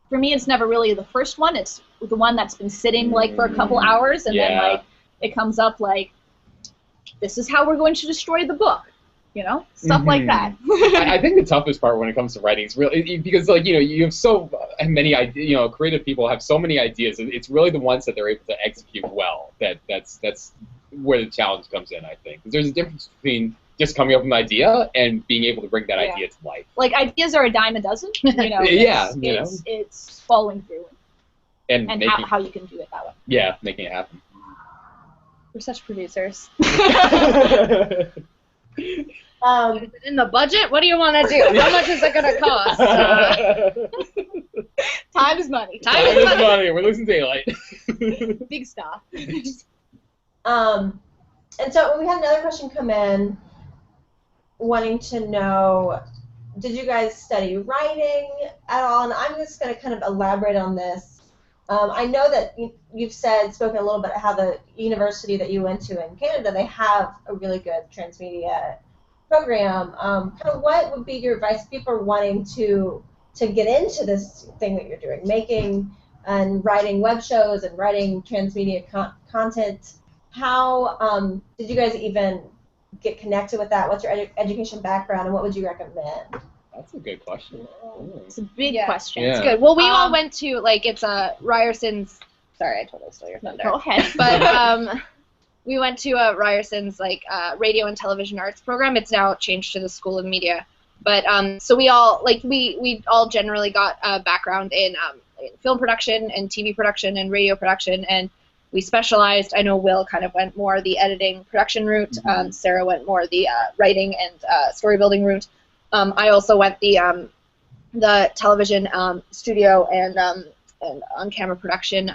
for me, it's never really the first one. It's the one that's been sitting like for a couple hours, and then like it comes up like, this is how we're going to destroy the book, you know, stuff like that. I think the toughest part when it comes to writing is really because, like, you know, you have so many ideas. You know, creative people have so many ideas. It's really the ones that they're able to execute well that's where the challenge comes in. I think there's a difference between just coming up with an idea and being able to bring that idea to life. Like, ideas are a dime a dozen. You know, it's following through and how you can do it that way. Yeah, making it happen. We're such producers. Um, Is it in the budget? What do you want to do? How much is it going to cost? Time is money. Time is money. We're losing daylight. Big stuff. And so we had another question come in wanting to know, did you guys study writing at all? And I'm just going to kind of elaborate on this. I know that you've spoken a little bit about how the university that you went to in Canada, they have a really good transmedia program. Kind of what would be your advice if people are wanting to get into this thing that you're doing, making and writing web shows and writing transmedia content? how did you guys even get connected with that? What's your education background, and what would you recommend? That's a good question. It's a big question. Yeah. It's good. Well, we all went to, like, it's Ryerson's. Sorry, I totally stole your thunder. Go ahead. But we went to Ryerson's, like, radio and television arts program. It's now changed to the School of Media. But so we all, like, we all generally got a background in film production and TV production and radio production, and we specialized. I know Will kind of went more the editing production route. Sarah went more the writing and story building route. I also went the television studio and on-camera production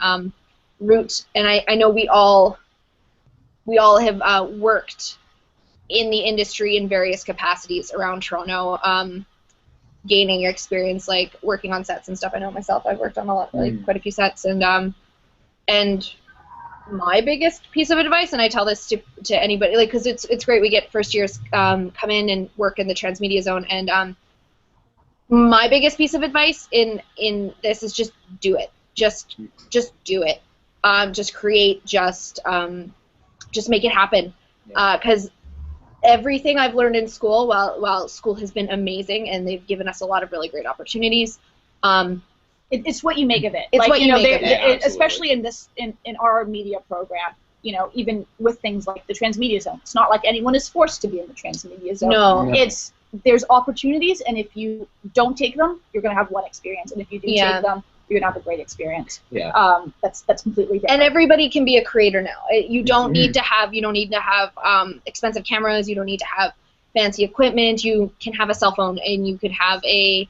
route, and I know we all have worked in the industry in various capacities around Toronto, gaining experience, like working on sets and stuff. I know myself, I've worked on quite a few sets, and my biggest piece of advice, and I tell this to anybody, like, because it's great, we get first years come in and work in the transmedia zone, and my biggest piece of advice in this is just do it. Just do it. Just create. Just make it happen. Because everything I've learned in school, while school has been amazing and they've given us a lot of really great opportunities, it's what you make of it. It's like, what you make of it. Especially in our media program. You know, even with things like the transmedia zone, it's not like anyone is forced to be in the transmedia zone. No. There's opportunities, and if you don't take them, you're going to have one experience, and if you do take them, you're going to have a great experience. Yeah. That's completely different. And everybody can be a creator now. You don't need to have expensive cameras. You don't need to have fancy equipment. You can have a cell phone, and you could have a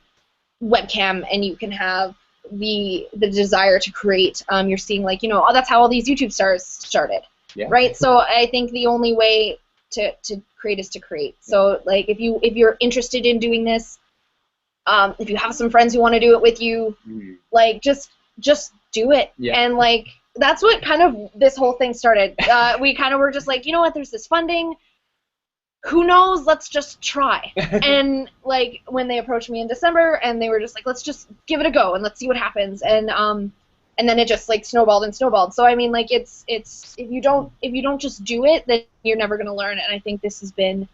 webcam, and you can have the desire to create. You're seeing, like, that's how all these YouTube stars started, right? So I think the only way to create is to create. So, like, if you're interested in doing this, if you have some friends who want to do it with you, like, just do it. And, like, that's what kind of this whole thing started. We kind of were just like, you know what, there's this funding, who knows, let's just try. And, like, when they approached me in December, and they were just like, let's just give it a go and let's see what happens, and then it just, like, snowballed and snowballed. So I mean, like, it's if you don't just do it, then you're never going to learn. And I think this has been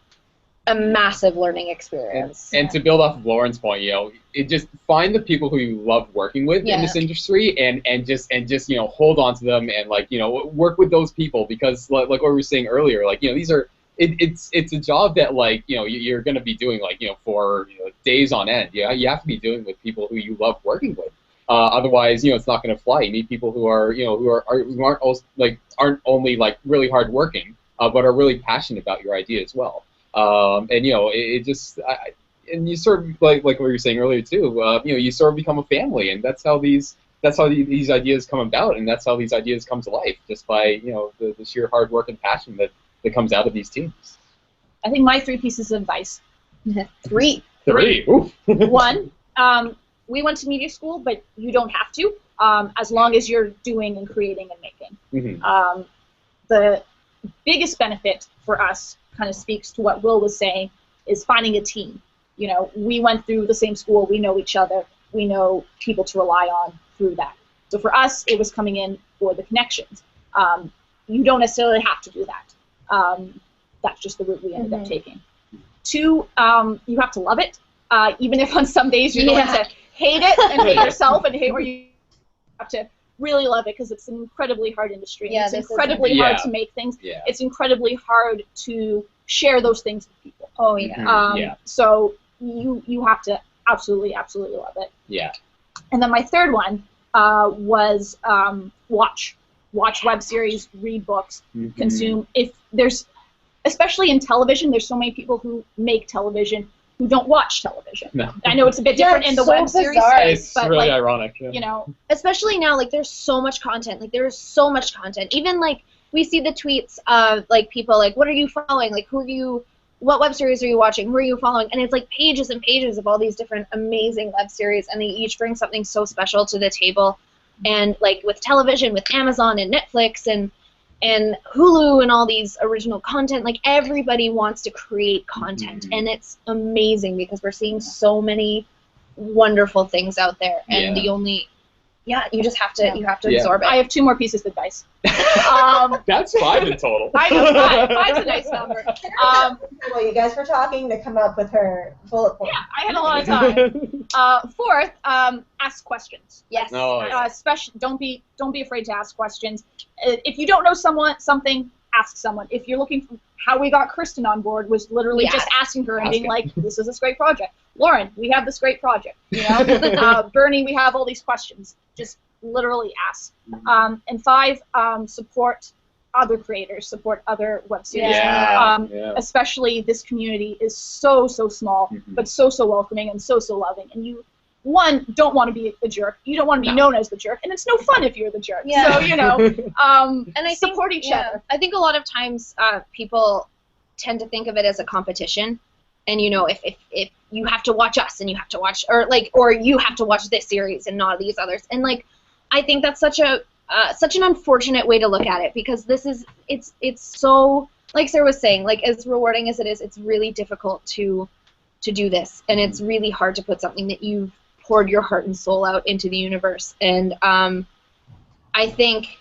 a massive learning experience. And to build off of Lauren's point, it just find the people who you love working with in this industry, and just hold on to them, and, like, work with those people, because like what we were saying earlier, like, these are it's a job that, like, you're going to be doing, like, for days on end. You have to be doing with people who you love working with. Otherwise, it's not going to fly. You need people who aren't only, like, really hardworking, but are really passionate about your idea as well. And and you sort of, like what you were saying earlier too. You sort of become a family, and that's how these ideas come about, and that's how these ideas come to life, just by the sheer hard work and passion that comes out of these teams. I think my 3 pieces of advice. Three. Oof. One. We went to media school, but you don't have to, as long as you're doing and creating and making. The biggest benefit for us, kind of speaks to what Will was saying, is finding a team. We went through the same school, we know each other, we know people to rely on through that. So for us, it was coming in for the connections. You don't necessarily have to do that. That's just the route we ended up taking. 2, you have to love it, even if on some days you're going to hate it and hate yourself and hate where you have to really love it, because it's an incredibly hard industry. It's incredibly hard to make things. It's incredibly hard to share those things with people. Oh, yeah. So you have to absolutely love it. Yeah. And then my 3rd one was watch web series, read books, consume. If there's, especially in television, there's so many people who make television who don't watch television. No. I know it's a bit different in the web series space, but, really like, ironic. Especially now, like, there's so much content. Like, there's so much content. Even, like, we see the tweets of, like, people, like, what are you following? Like, what web series are you watching? Who are you following? And it's, like, pages and pages of all these different amazing web series, and they each bring something so special to the table. And, like, with television, with Amazon and Netflix and Hulu and all these original content, like, everybody wants to create content, and it's amazing because we're seeing so many wonderful things out there, and the only yeah, you just have to absorb it. I have 2 more pieces of advice. That's 5 in total. I know, 5's a nice number. Well, you guys were talking to come up with her bullet point. Yeah, I had a lot of time. 4th, ask questions. Yes. Oh, yeah. Especially, don't be afraid to ask questions. If you don't know something, ask someone. If you're looking for how we got Kristen on board was literally just asking her and being like, "This is this great project." Lauren, we have this great project. You know, Bernie, we have all these questions. Just literally ask. And 5, support other creators, support other web series. Especially this community is so small, but so welcoming and so loving. And you, one, don't want to be a jerk. You don't want to be known as the jerk, and it's no fun if you're the jerk. Yeah. So, you know, and I support each other. I think a lot of times people tend to think of it as a competition, and you know, if you have to watch us and you have to watch, or you have to watch this series and not these others, and like, I think that's such an unfortunate way to look at it, because it's so, like Sarah was saying, like, as rewarding as it is, it's really difficult to do this, and it's really hard to put something that you've poured your heart and soul out into the universe. And I think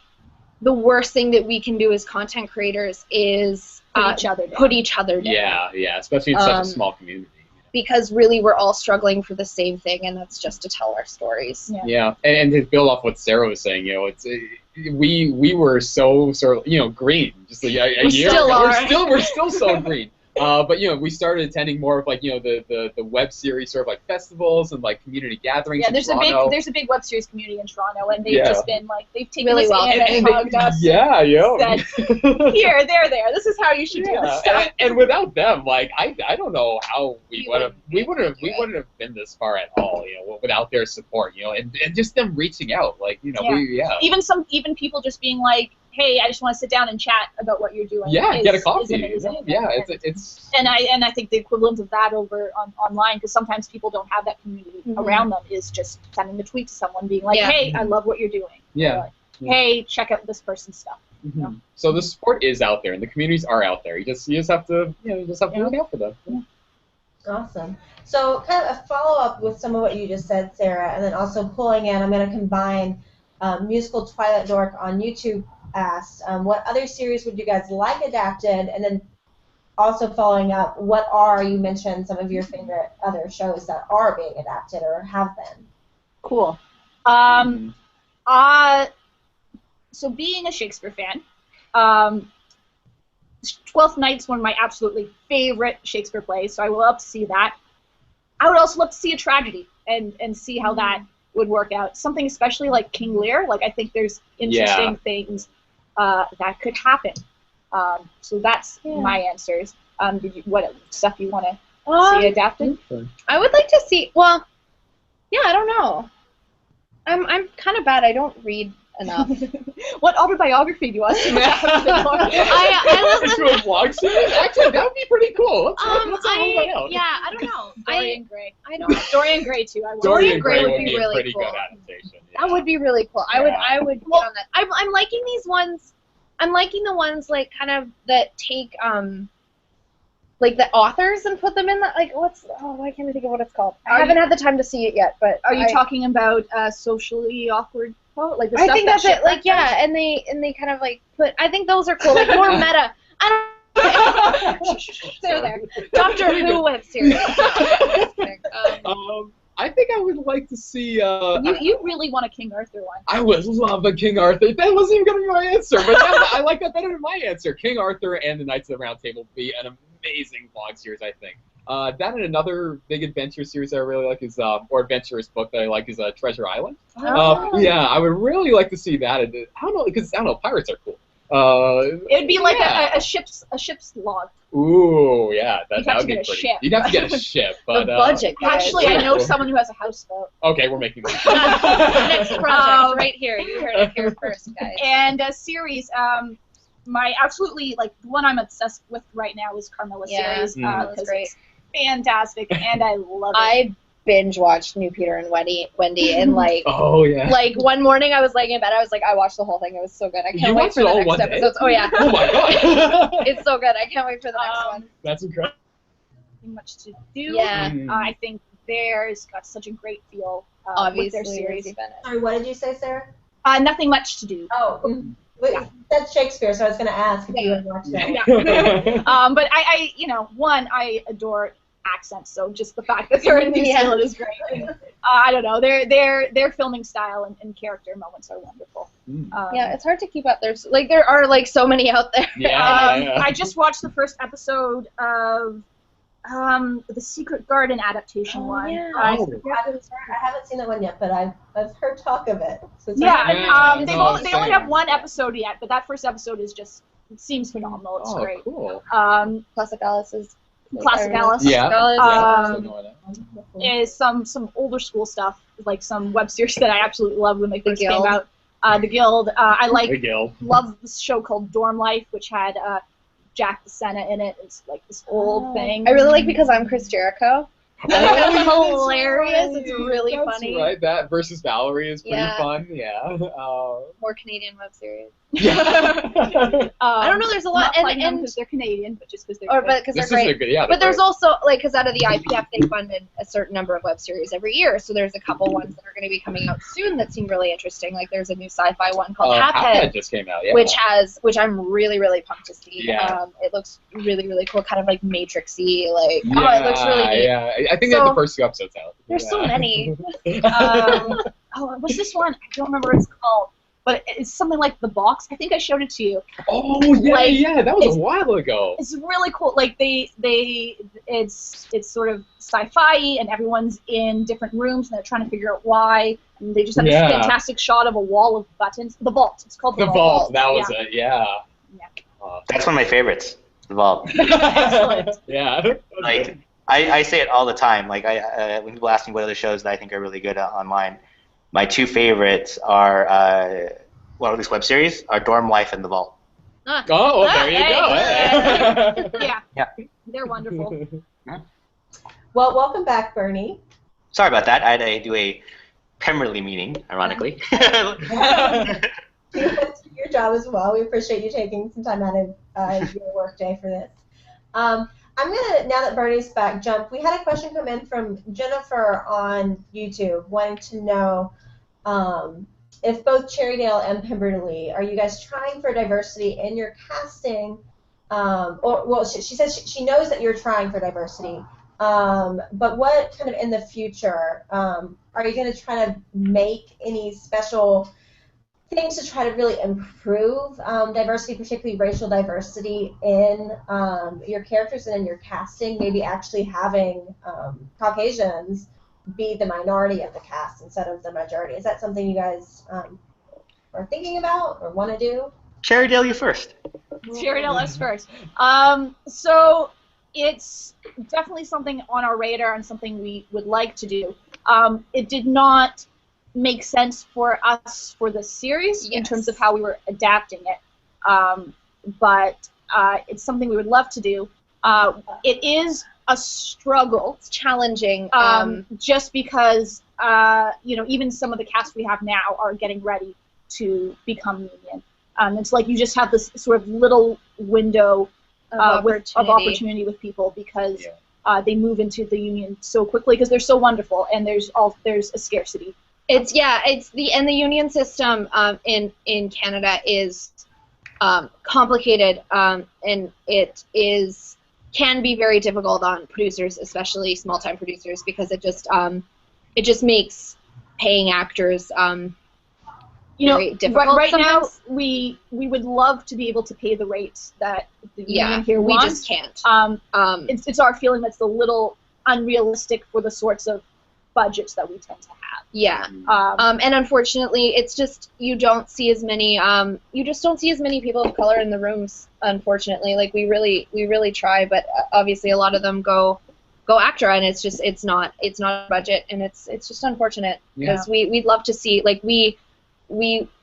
the worst thing that we can do as content creators is put each other down. Yeah, especially in such a small community. Because really we're all struggling for the same thing, and that's just to tell our stories. Yeah, and to build off what Sarah was saying, you know, it's we were so sort of, you know, green just a year ago. We're still so green. But you know, we started attending more of, like, you know, the web series sort of like festivals and like community gatherings. Yeah, there's a big web series community in Toronto, and they've just been like, they've taken really well and hugged us. Yeah. Said, here, there. This is how you should do this stuff. And without them, like, I don't know how we wouldn't have been this far at all, you know, without their support, you know, and just them reaching out, like, you know, even people just being like, hey, I just want to sit down and chat about what you're doing. Yeah, get a coffee. And I think the equivalent of that over online, because sometimes people don't have that community around them, is just sending a tweet to someone being like, hey, I love what you're doing. Yeah. Hey, check out this person's stuff. You know? So the support is out there, and the communities are out there. You just have to look out for them. Yeah. Awesome. So kind of a follow-up with some of what you just said, Sarah, and then also pulling in, I'm going to combine MusicalTwilightdork on YouTube asked, what other series would you guys like adapted, and then also following up, you mentioned some of your favorite other shows that are being adapted or have been. Cool. So being a Shakespeare fan, Twelfth Night's one of my absolutely favorite Shakespeare plays, so I would love to see that. I would also love to see a tragedy and see how that would work out. Something especially like King Lear, like, I think there's interesting things that could happen. So that's my answers. What stuff you want to see adapted? I would like to see. Well, yeah, I don't know. I'm kind of bad. I don't read enough. What autobiography do you want to see? I listen to a vlog series. Actually, that would be pretty cool. I don't know. Dorian Gray. I don't. Dorian Gray too. Dorian Gray would be really pretty cool. Good adaptation. Yeah. That would be really cool. I would get on that. I'm liking these ones. I'm liking the ones like kind of that take like the authors and put them in the, like, why can't I think of what it's called? I haven't had the time to see it yet, but are you talking about socially awkward quote? Like the stuff I think that's it. Like, yeah, and they kind of like put. I think those are cool. Like more meta. I don't. there. Doctor Who web series. I think I would like to see. You really want a King Arthur one? I would love a King Arthur. That wasn't even going to be my answer, but I like that better than my answer. King Arthur and the Knights of the Round Table would be an amazing vlog series, I think. That and another big adventure series that I really like is, or adventurous book that I like is Treasure Island. Yeah, I would really like to see that. I don't know, because pirates are cool. It would be like a ship's log. Ooh, yeah, that would be pretty. Ship. You'd have to get a ship, but the budget. Actually, I know someone who has a houseboat. Okay, we're making that. Next project, right here. You heard it here first, guys. And a series, my absolutely, like, the one I'm obsessed with right now is Carmilla's series. That's great. It's fantastic, and I love it. I binge watched New Peter and Wendy, and like, like one morning I was laying in bed, I was like, I watched the whole thing. It was so good. I can't wait for the next episodes. Oh yeah. Oh my god. It's so good. I can't wait for the next one. That's incredible. Much to do. Yeah. I think theirs got such a great feel. Obviously, with their series. Lizzie Bennet. Sorry, what did you say, Sarah? Nothing much to do. Oh, that's Shakespeare, so I was going to ask if you had watched that. Yeah. But I, one, I adore accents, so just the fact that they're in New Zealand is great. And, I don't know, their filming style and character moments are wonderful. Yeah, it's hard to keep up. There are so many out there. I just watched the first episode of the Secret Garden adaptation one. Yeah. I haven't seen that one yet, but I've heard talk of it. So it's they only have one episode yet, but that first episode is just, it seems phenomenal. It's great. Cool. Classic Alice is... Classic Alice. Yeah. Is some older school stuff, like some web series that I absolutely loved when they first came out. The Guild. I love this show called Dorm Life, which had Jack the Senna in it. It's like this old thing. I really like Because I'm Chris Jericho. It's hilarious. It's really funny. Right, that versus Valerie is pretty fun. Yeah. More Canadian web series. I don't know. There's a lot, and because they're Canadian, but just because they're because they're great. But there's also because out of the IPF they funded a certain number of web series every year. So there's a couple ones that are going to be coming out soon that seem really interesting. Like there's a new sci-fi one called Habs just came out. Yeah. Which I'm really pumped to see. Yeah. It looks really cool, kind of like Matrixy. It looks really neat. Yeah. I think they have the first 2 episodes out. There's so many. What's this one? I don't remember what it's called. But it's something like The Box. I think I showed it to you. Oh yeah, that was a while ago. It's really cool. Like it's sort of sci-fi, and everyone's in different rooms, and they're trying to figure out why. And they just have this fantastic shot of a wall of buttons. The Vault. It's called The Vault. That was it. Yeah. That's one of my favorites. The Vault. Excellent. Yeah. I say it all the time. When people ask me what other shows that I think are really good online. My 2 favorites are, at least web series, are Dorm Life and The Vault. Oh, well, there you go. Yeah. They're wonderful. Well, welcome back, Bernie. Sorry about that. I had to do a Pemberley meeting, ironically. Your job as well. We appreciate you taking some time out of your work day for this. I'm going to, now that Bernie's back, jump. We had a question come in from Jennifer on YouTube wanting to know if both Cherrydale and Pemberley, are you guys trying for diversity in your casting? She says she knows that you're trying for diversity, but what kind of in the future, are you going to try to make any special things to try to really improve diversity, particularly racial diversity in your characters and in your casting, maybe actually having Caucasians be the minority of the cast instead of the majority? Is that something you guys are thinking about or want to do? Cherrydale, you first. Cherrydale, us first. So it's definitely something on our radar and something we would like to do. It did not make sense for us for the series in terms of how we were adapting it, but it's something we would love to do. It is a struggle. It's challenging, just because even some of the cast we have now are getting ready to become union. It's like you just have this sort of little window of opportunity with people because they move into the union so quickly because they're so wonderful and there's a scarcity. It's the union system in Canada is complicated, and it can be very difficult on producers, especially small-time producers, because it just makes paying actors very difficult. Right now sometimes. we would love to be able to pay the rates that the union here we wants. just can't. It's our feeling that's a little unrealistic for the sorts of budgets that we tend to have. Yeah. And unfortunately, it's just you just don't see as many people of color in the rooms. Unfortunately, like we really try, but obviously a lot of them go actor, and it's not a budget, and it's just unfortunate because we'd love to see, like we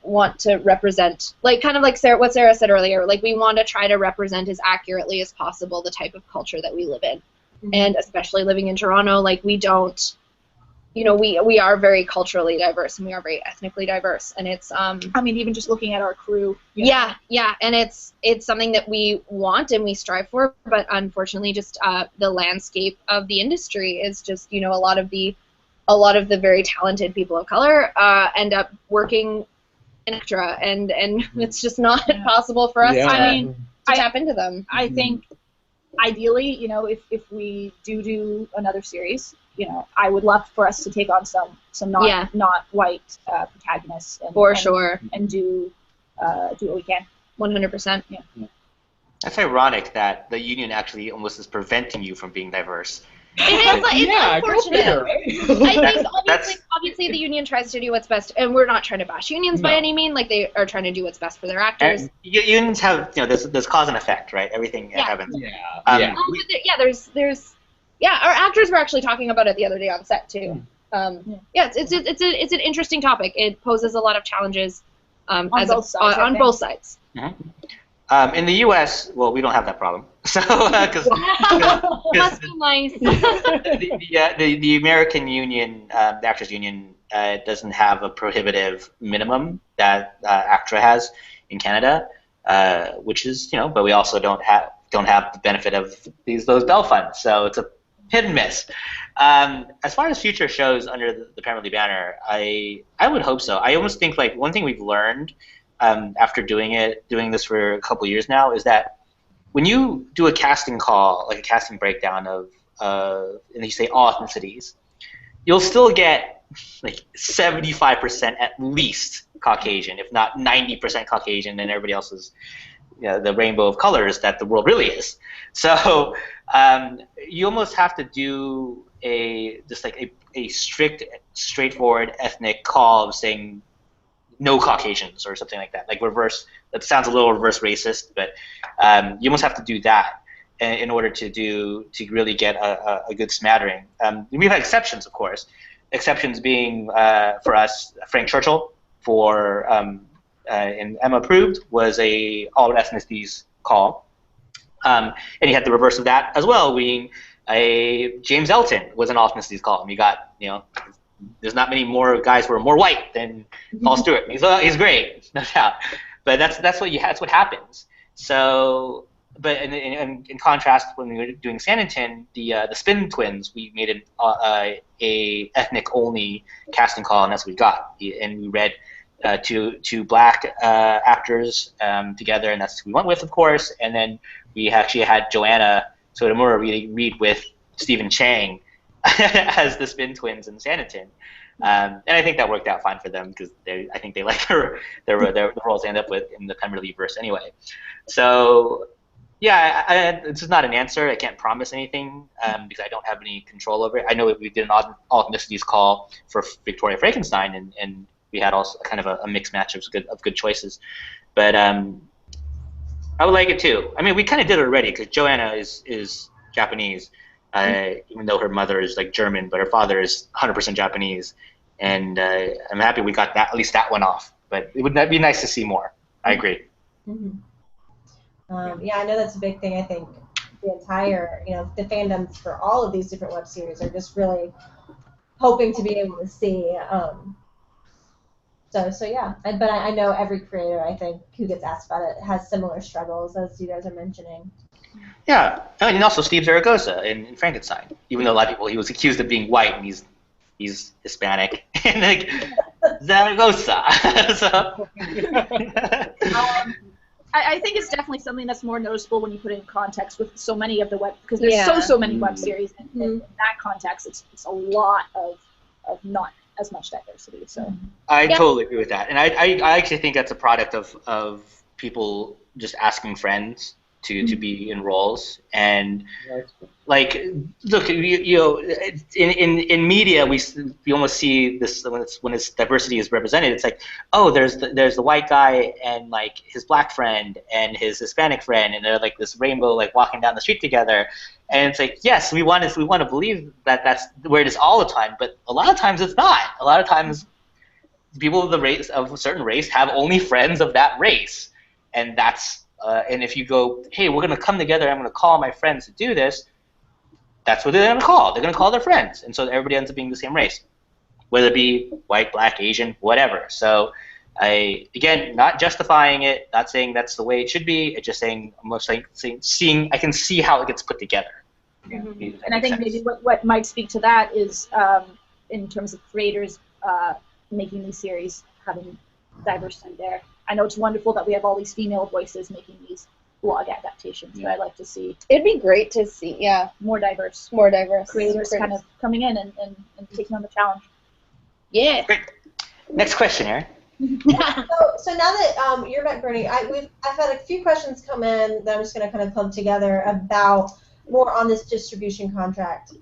want to represent, like kind of like what Sarah said earlier, like we want to try to represent as accurately as possible the type of culture that we live in, and especially living in Toronto, like we don't. We are very culturally diverse and we are very ethnically diverse, and it's even just looking at our crew. Yeah, and it's something that we want and we strive for, but unfortunately, just the landscape of the industry is just a lot of the a lot of the very talented people of color end up working in extra, and it's just not possible for us to tap into them. I think ideally, you know, if we do another series, you know, I would love for us to take on some not white protagonists and do what we can. 100%. Yeah. That's ironic that the union actually almost is preventing you from being diverse. It's unfortunate. I think obviously the union tries to do what's best, and we're not trying to bash unions by any mean. Like, they are trying to do what's best for their actors. And unions have, you know, there's cause and effect, right? Everything happens. There's our actors were actually talking about it the other day on set too. It's an interesting topic. It poses a lot of challenges on both sides. Mm-hmm. In the U.S., well, we don't have that problem. So, because must be nice. the American union, the actors union, doesn't have a prohibitive minimum that ACTRA has in Canada, which is, you know, but we also don't have the benefit of those Bell funds. So it's a hit and miss. As far as future shows under the Pemberley banner, I would hope so. I almost think, like, one thing we've learned after doing this for a couple years now, is that when you do a casting call, like a casting breakdown of and you say all ethnicities, you'll still get like 75% at least Caucasian, if not 90% Caucasian, and everybody else is, you know, the rainbow of colors that the world really is. So you almost have to do a strict, straightforward ethnic call of saying no Caucasians or something like that, like reverse. That sounds a little reverse racist, but you almost have to do that in order to really get a good smattering. We've had exceptions, of course. Exceptions being for us, Frank Churchill for in Emma Approved was a all ethnicities call, and he had the reverse of that as well, being a James Elton was an all ethnicities call, and we got, you know, there's not many more guys who are more white than Paul Stewart. He's great, no doubt. But that's what happens. So, but in contrast, when we were doing Sanditon, the Spin Twins, we made a ethnic only casting call, and that's what we got. And we read two black actors together, and that's who we went with, of course. And then we actually had Joanna Sotomura read with Stephen Chang as the Spin Twins in Sanditon. And I think that worked out fine for them, because I think they like their roles they end up with in the Pemberley verse anyway. So yeah, this is not an answer. I can't promise anything because I don't have any control over it. I know we did an all ethnicities call for Victoria Frankenstein, and we had also kind of a mixed match of good choices. But I would like it too. I mean, we kind of did it already, because Joanna is Japanese. Even though her mother is like German, but her father is 100% Japanese, and I'm happy we got at least that one off. But it would be nice to see more. I agree. Mm-hmm. Yeah, I know that's a big thing. I think the entire, you know, the fandoms for all of these different web series are just really hoping to be able to see. So yeah, but I know every creator, I think, who gets asked about it has similar struggles as you guys are mentioning. Yeah, and also Steve Zaragoza in Frankenstein. Even though a lot of people, he was accused of being white, and he's Hispanic, and like Zaragoza. So. I think it's definitely something that's more noticeable when you put it in context with so many of the web, because there's so many web series, and in that context, it's a lot of not as much diversity. So I totally agree with that, and I actually think that's a product of people just asking friends to be in roles. And like, look, you know, in media we almost see this when its diversity is represented. It's like, oh, there's the white guy and like his black friend and his Hispanic friend, and they're like this rainbow, like walking down the street together. And it's like, yes, we want to believe that that's where it is all the time, but a lot of times it's not. A lot of times people of a certain race have only friends of that race, and that's and if you go, hey, we're going to come together, I'm going to call my friends to do this, that's what they're going to call. They're going to call their friends. And so everybody ends up being the same race, whether it be white, black, Asian, whatever. So again, not justifying it, not saying that's the way it should be, it's just saying, almost like seeing, I can see how it gets put together. And I think maybe what might speak to that is in terms of creators making these series, having diversity there. I know it's wonderful that we have all these female voices making these blog adaptations, but I'd like to see it'd be great to see more diverse creators kind of coming in and taking on the challenge. Yeah. Great. Next question, Aaron. So now that you're back, Bernie, I've had a few questions come in that I'm just going to kind of clump together about more on this distribution contract.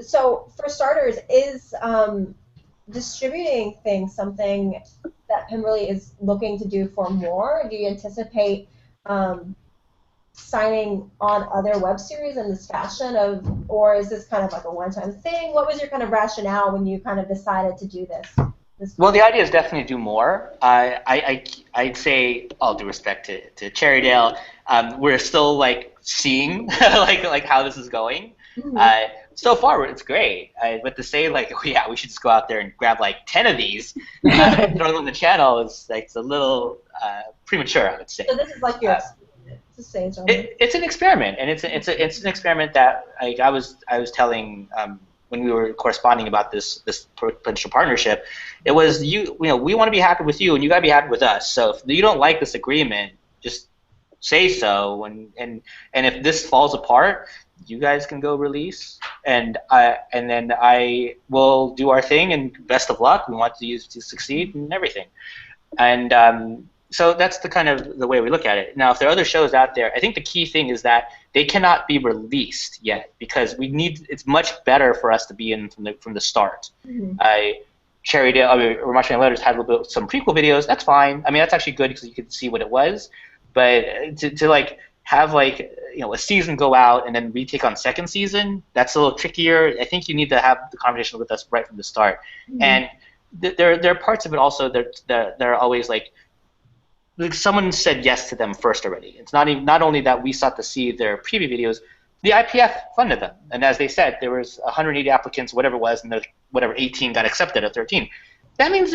So for starters, is distributing things something that Pemberley is looking to do for more? Do you anticipate signing on other web series in this fashion or is this kind of like a one-time thing? What was your kind of rationale when you kind of decided to do this? Well, the idea is definitely to do more. I'd say, all due respect to Cherrydale, we're still like seeing like how this is going. Mm-hmm. So far, it's great. But to say like, oh, yeah, we should just go out there and grab like 10 of these, and throw them on the channel is like it's a little premature, I would say. So this is like your it's an experiment, and it's an experiment that like I was telling. When we were corresponding about this potential partnership, it was we want to be happy with you, and you got to be happy with us. So if you don't like this agreement, just say so. And if this falls apart, you guys can go release, and then I will do our thing. And best of luck. We want you to succeed and everything. And so that's the kind of the way we look at it. Now, if there are other shows out there, I think the key thing is that they cannot be released yet because it's much better for us to be in from the start. Mm-hmm. Cherrydale, or Montreal Letters had some prequel videos. That's fine. I mean, that's actually good because you could see what it was. But to like have like a season go out and then we take on second season, that's a little trickier. I think you need to have the conversation with us right from the start. Mm-hmm. And there are parts of it also that are always like someone said yes to them first already. It's not only that we sought to see their preview videos, the IPF funded them. And as they said, there was 180 applicants, whatever it was, and whatever 18 got accepted of 13. That means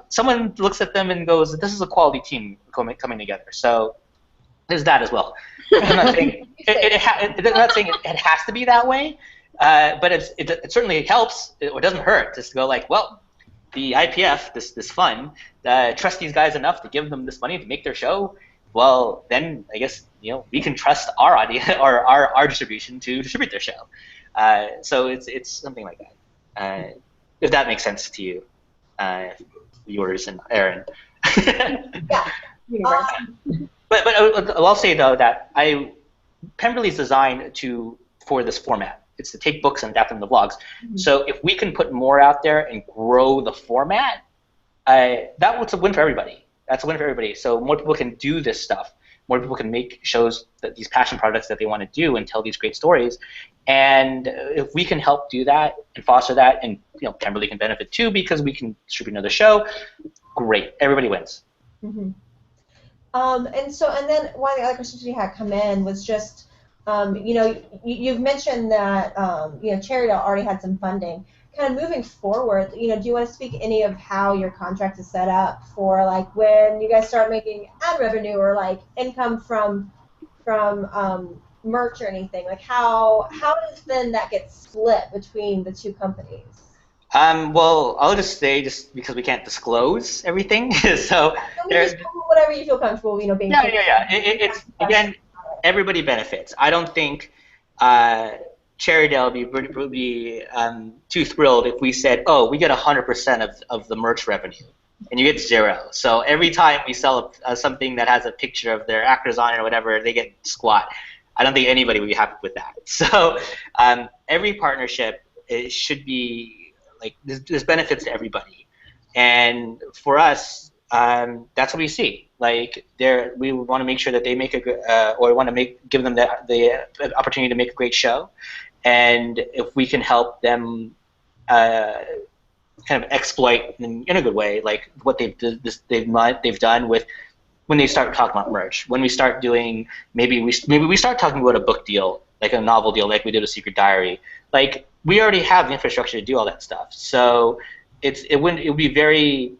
someone looks at them and goes, this is a quality team coming together. So there's that as well. I'm not saying it has to be that way, but it certainly helps. It doesn't hurt just to go like, well, the IPF, this fund, trust these guys enough to give them this money to make their show. Well, then I guess we can trust our audience or our distribution to distribute their show. So it's something like that. If that makes sense to you, viewers and Aaron. Yeah. But I'll say though that Pemberley's designed for this format. It's to take books and adapt them to vlogs. Mm-hmm. So if we can put more out there and grow the format, that's a win for everybody. That's a win for everybody. So more people can do this stuff. More people can make shows, these passion projects that they want to do and tell these great stories. And if we can help do that and foster that, and Pemberley can benefit too because we can distribute another show, great. Everybody wins. Mm-hmm. And then one of the other questions we had come in was just, you've mentioned that, Cherrydale already had some funding. Kind of moving forward, do you want to speak any of how your contract is set up for, like, when you guys start making ad revenue or, like, income from merch or anything? Like, how does then that get split between the two companies? Well, I'll just say, just because we can't disclose everything, so there's whatever you feel comfortable, being. Yeah. It's again, everybody benefits. I don't think Cherrydale would be too thrilled if we said, oh, we get 100% of the merch revenue, and you get 0. So every time we sell something that has a picture of their actors on it or whatever, they get squat. I don't think anybody would be happy with that. So every partnership should be like there's benefits to everybody, and for us, that's what we see. Like we want to make sure that they make or want to give them the opportunity to make a great show, and if we can help them kind of exploit in a good way, like what they've done with when they start talking about merch, when we start doing maybe we start talking about a book deal, like a novel deal, like we did a Secret Diary, like. We already have the infrastructure to do all that stuff, so it would be very.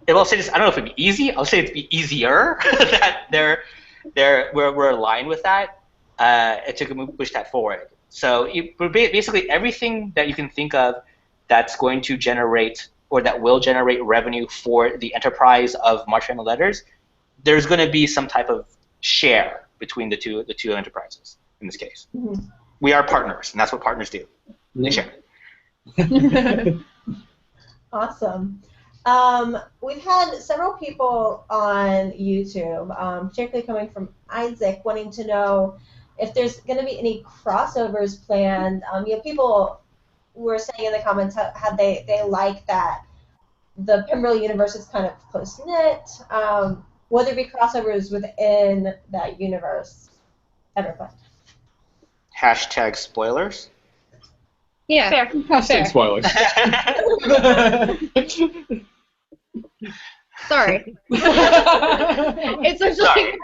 I'll say this. I don't know if it'd be easy. I'll say it'd be easier that we're aligned with that to push that forward. So basically everything that you can think of that's going to generate, or that will generate revenue for the enterprise of March Family Letters, there's going to be some type of share between the two enterprises in this case. Mhm. We are partners, and that's what partners do. They share. Awesome. We've had several people on YouTube, particularly coming from Isaac, wanting to know if there's going to be any crossovers planned. People were saying in the comments how they like that the Pemberley universe is kind of close-knit. Will there be crossovers within that universe? Everyone. Hashtag spoilers. Yeah. Fair. Hashtag spoilers. Sorry. It's such a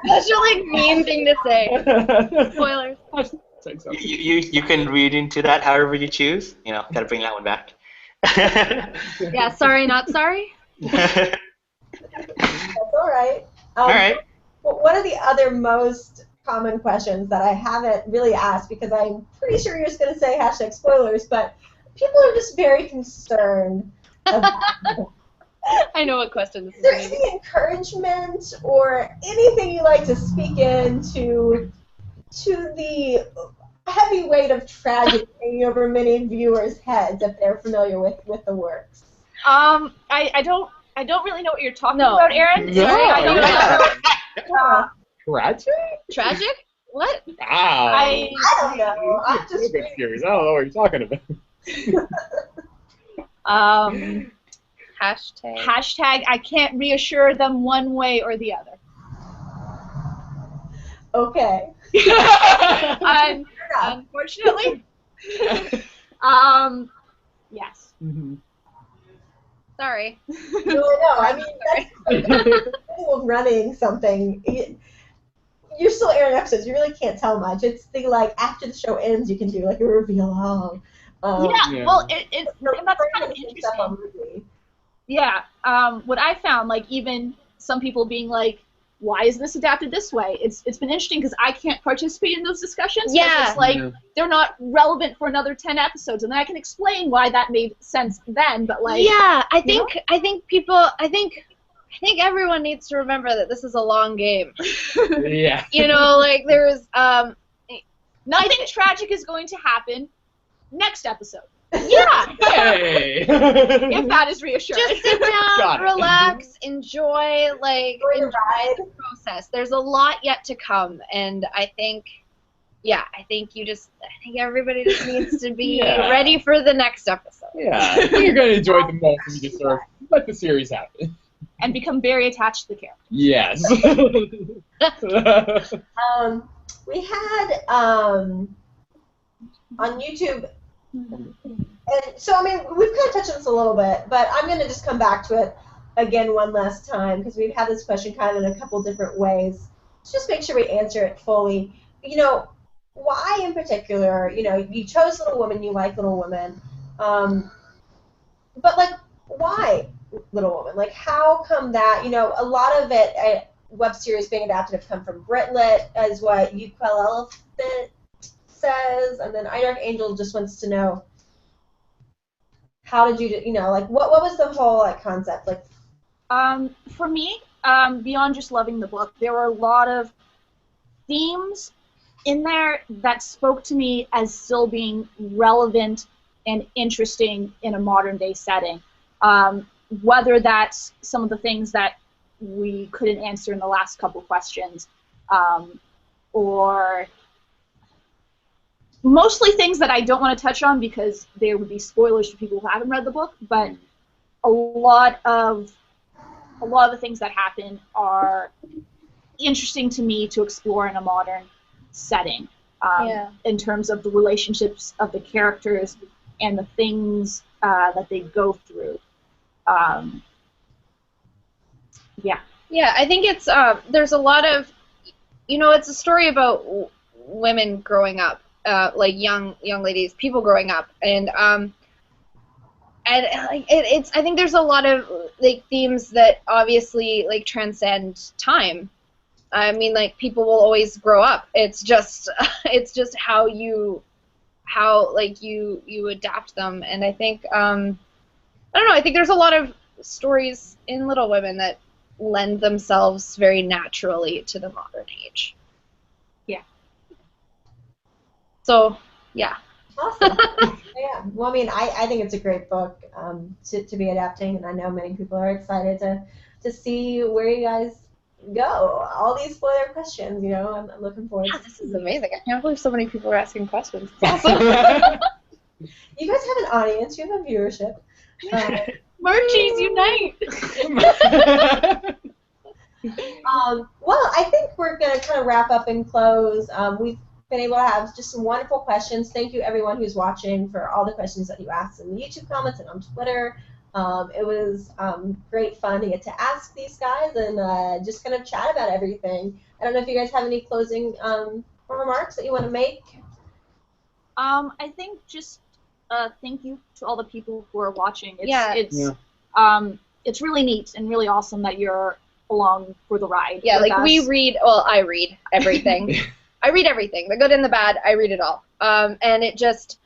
mean thing to say. Spoilers. You can read into that however you choose. Gotta bring that one back. Yeah, sorry, not sorry. That's all right. All right. One of the other most common questions that I haven't really asked, because I'm pretty sure you're just going to say hashtag spoilers, but people are just very concerned about I know what question this is. Is there any encouragement or anything you like to speak into the heavy weight of tragedy hanging over many viewers' heads if they're familiar with the works? I don't really know what you're talking about, Aaron. No, Sorry, I don't know. Tragic? Tragic? What? Wow. I don't know. I'm just a bit curious. I don't know what you're talking about. Hashtag I can't reassure them one way or the other. Okay. Unfortunately. Yes. Mm-hmm. Sorry. No, I mean, that's running something. You're still airing episodes. You really can't tell much. It's the after the show ends, you can do a reveal. Yeah. Well, and that's kind of interesting. Yeah. What I found, even some people being like, why is this adapted this way? It's been interesting because I can't participate in those discussions. Yeah. It's they're not relevant for another 10 episodes, and then I can explain why that made sense then. But yeah, I think everyone needs to remember that this is a long game. Yeah. There's nothing tragic is going to happen next episode. Yeah. Hey. If that is reassuring. Just sit down, relax, enjoy the process. There's a lot yet to come, and I think everybody just needs to be ready for the next episode. Yeah. You're going to enjoy the most if you just sort of let the series happen. And become very attached to the character. Yes. We had on YouTube, and so we've kind of touched on this a little bit, but I'm going to just come back to it again one last time because we've had this question kind of in a couple different ways. Let's just make sure we answer it fully. Why in particular? You chose Little Women, you like Little Women, but why Little Woman? How come that? A lot of it, web series being adapted have come from Britlit, as what Elephant says, and then Dark Angel just wants to know how did you what was the whole concept for me, beyond just loving the book, there were a lot of themes in there that spoke to me as still being relevant and interesting in a modern day setting. Whether that's some of the things that we couldn't answer in the last couple questions, or mostly things that I don't want to touch on because there would be spoilers for people who haven't read the book, but a lot of the things that happen are interesting to me to explore in a modern setting, in terms of the relationships of the characters and the things that they go through. Yeah, I think it's there's a lot of, it's a story about women growing up, young ladies, people growing up, and it's I think there's a lot of themes that obviously transcend time. I mean, people will always grow up. It's just how you how like you adapt them, and I think I don't know. I think there's a lot of stories in Little Women that lend themselves very naturally to the modern age. Yeah. So yeah. Awesome. Yeah. Well, I mean, I think it's a great book to be adapting, and I know many people are excited to see where you guys go. All these spoiler questions, I'm looking forward to. This is amazing. I can't believe so many people are asking questions. It's awesome. You guys have an audience. You have a viewership. Marchies unite! Well, I think we're going to kind of wrap up and close. We've been able to have just some wonderful questions. Thank you, everyone who's watching, for all the questions that you asked in the YouTube comments and on Twitter. It was great fun to get to ask these guys and just kind of chat about everything. I don't know if you guys have any closing remarks that you want to make. I think just thank you to all the people who are watching. It's really neat and really awesome that you're along for the ride. Yeah, like us. I read everything. I read everything, the good and the bad. I read it all. And it just.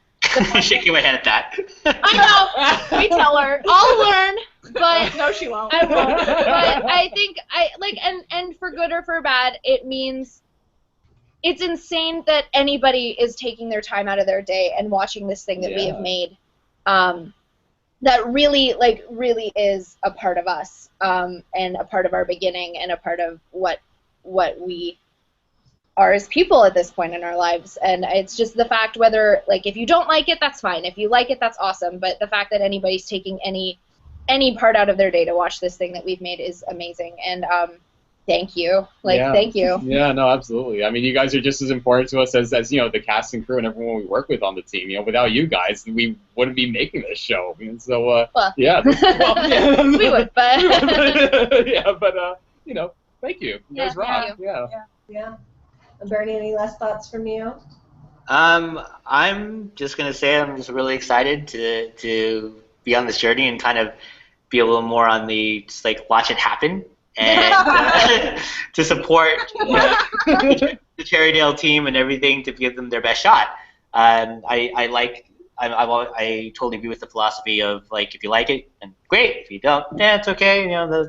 Shaking my head at that. I know. We tell her. I'll learn, but no, she won't. I won't. But I think and for good or for bad, it means it's insane that anybody is taking their time out of their day and watching this thing that we have made. That really is a part of us, and a part of our beginning, and a part of what we are as people at this point in our lives. And it's just the fact whether, like, if you don't like it, that's fine. If you like it, that's awesome. But the fact that anybody's taking any part out of their day to watch this thing that we've made is amazing. And thank you. Thank you. Yeah, no, absolutely. I mean, you guys are just as important to us as the cast and crew and everyone we work with on the team. Without you guys, we wouldn't be making this show. And so, yeah. We would, but... yeah, but, thank you. You guys rock. Yeah. Bernie, any last thoughts from you? I'm just gonna say I'm just really excited to be on this journey and kind of be a little more on the just like watch it happen and to support the Cherrydale team and everything to give them their best shot. I totally agree with the philosophy of like if you like it, and great. If you don't, it's okay.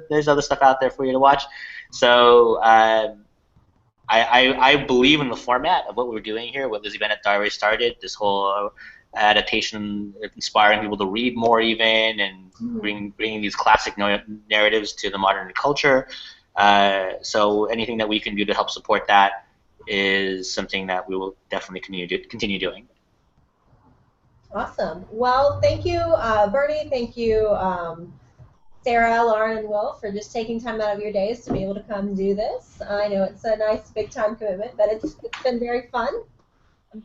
There's other stuff out there for you to watch. So. I believe in the format of what we're doing here, what Lizzie Bennet Diaries started, this whole adaptation, inspiring people to read more even, and bringing these classic narratives to the modern culture. So anything that we can do to help support that is something that we will definitely continue doing. Awesome. Well, thank you, Bernie. Thank you, Sarah, Lauren, and Will, for just taking time out of your days to be able to come do this. I know it's a nice big time commitment, but it's been very fun.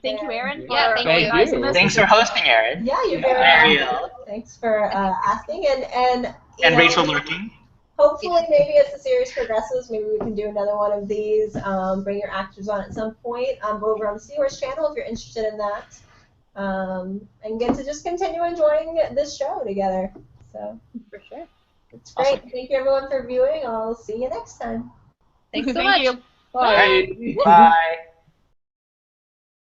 Thank you, Erin. Thank you. Thanks for hosting, Erin. Yeah, you're very welcome. Thanks for asking. And Rachel lurking. Hopefully, maybe as the series progresses, maybe we can do another one of these. Bring your actors on at some point. Over on the Seahorse channel if you're interested in that. And get to just continue enjoying this show together. So for sure. It's great. Awesome. Thank you, everyone, for viewing. I'll see you next time. Thanks so much. You. Bye. Bye.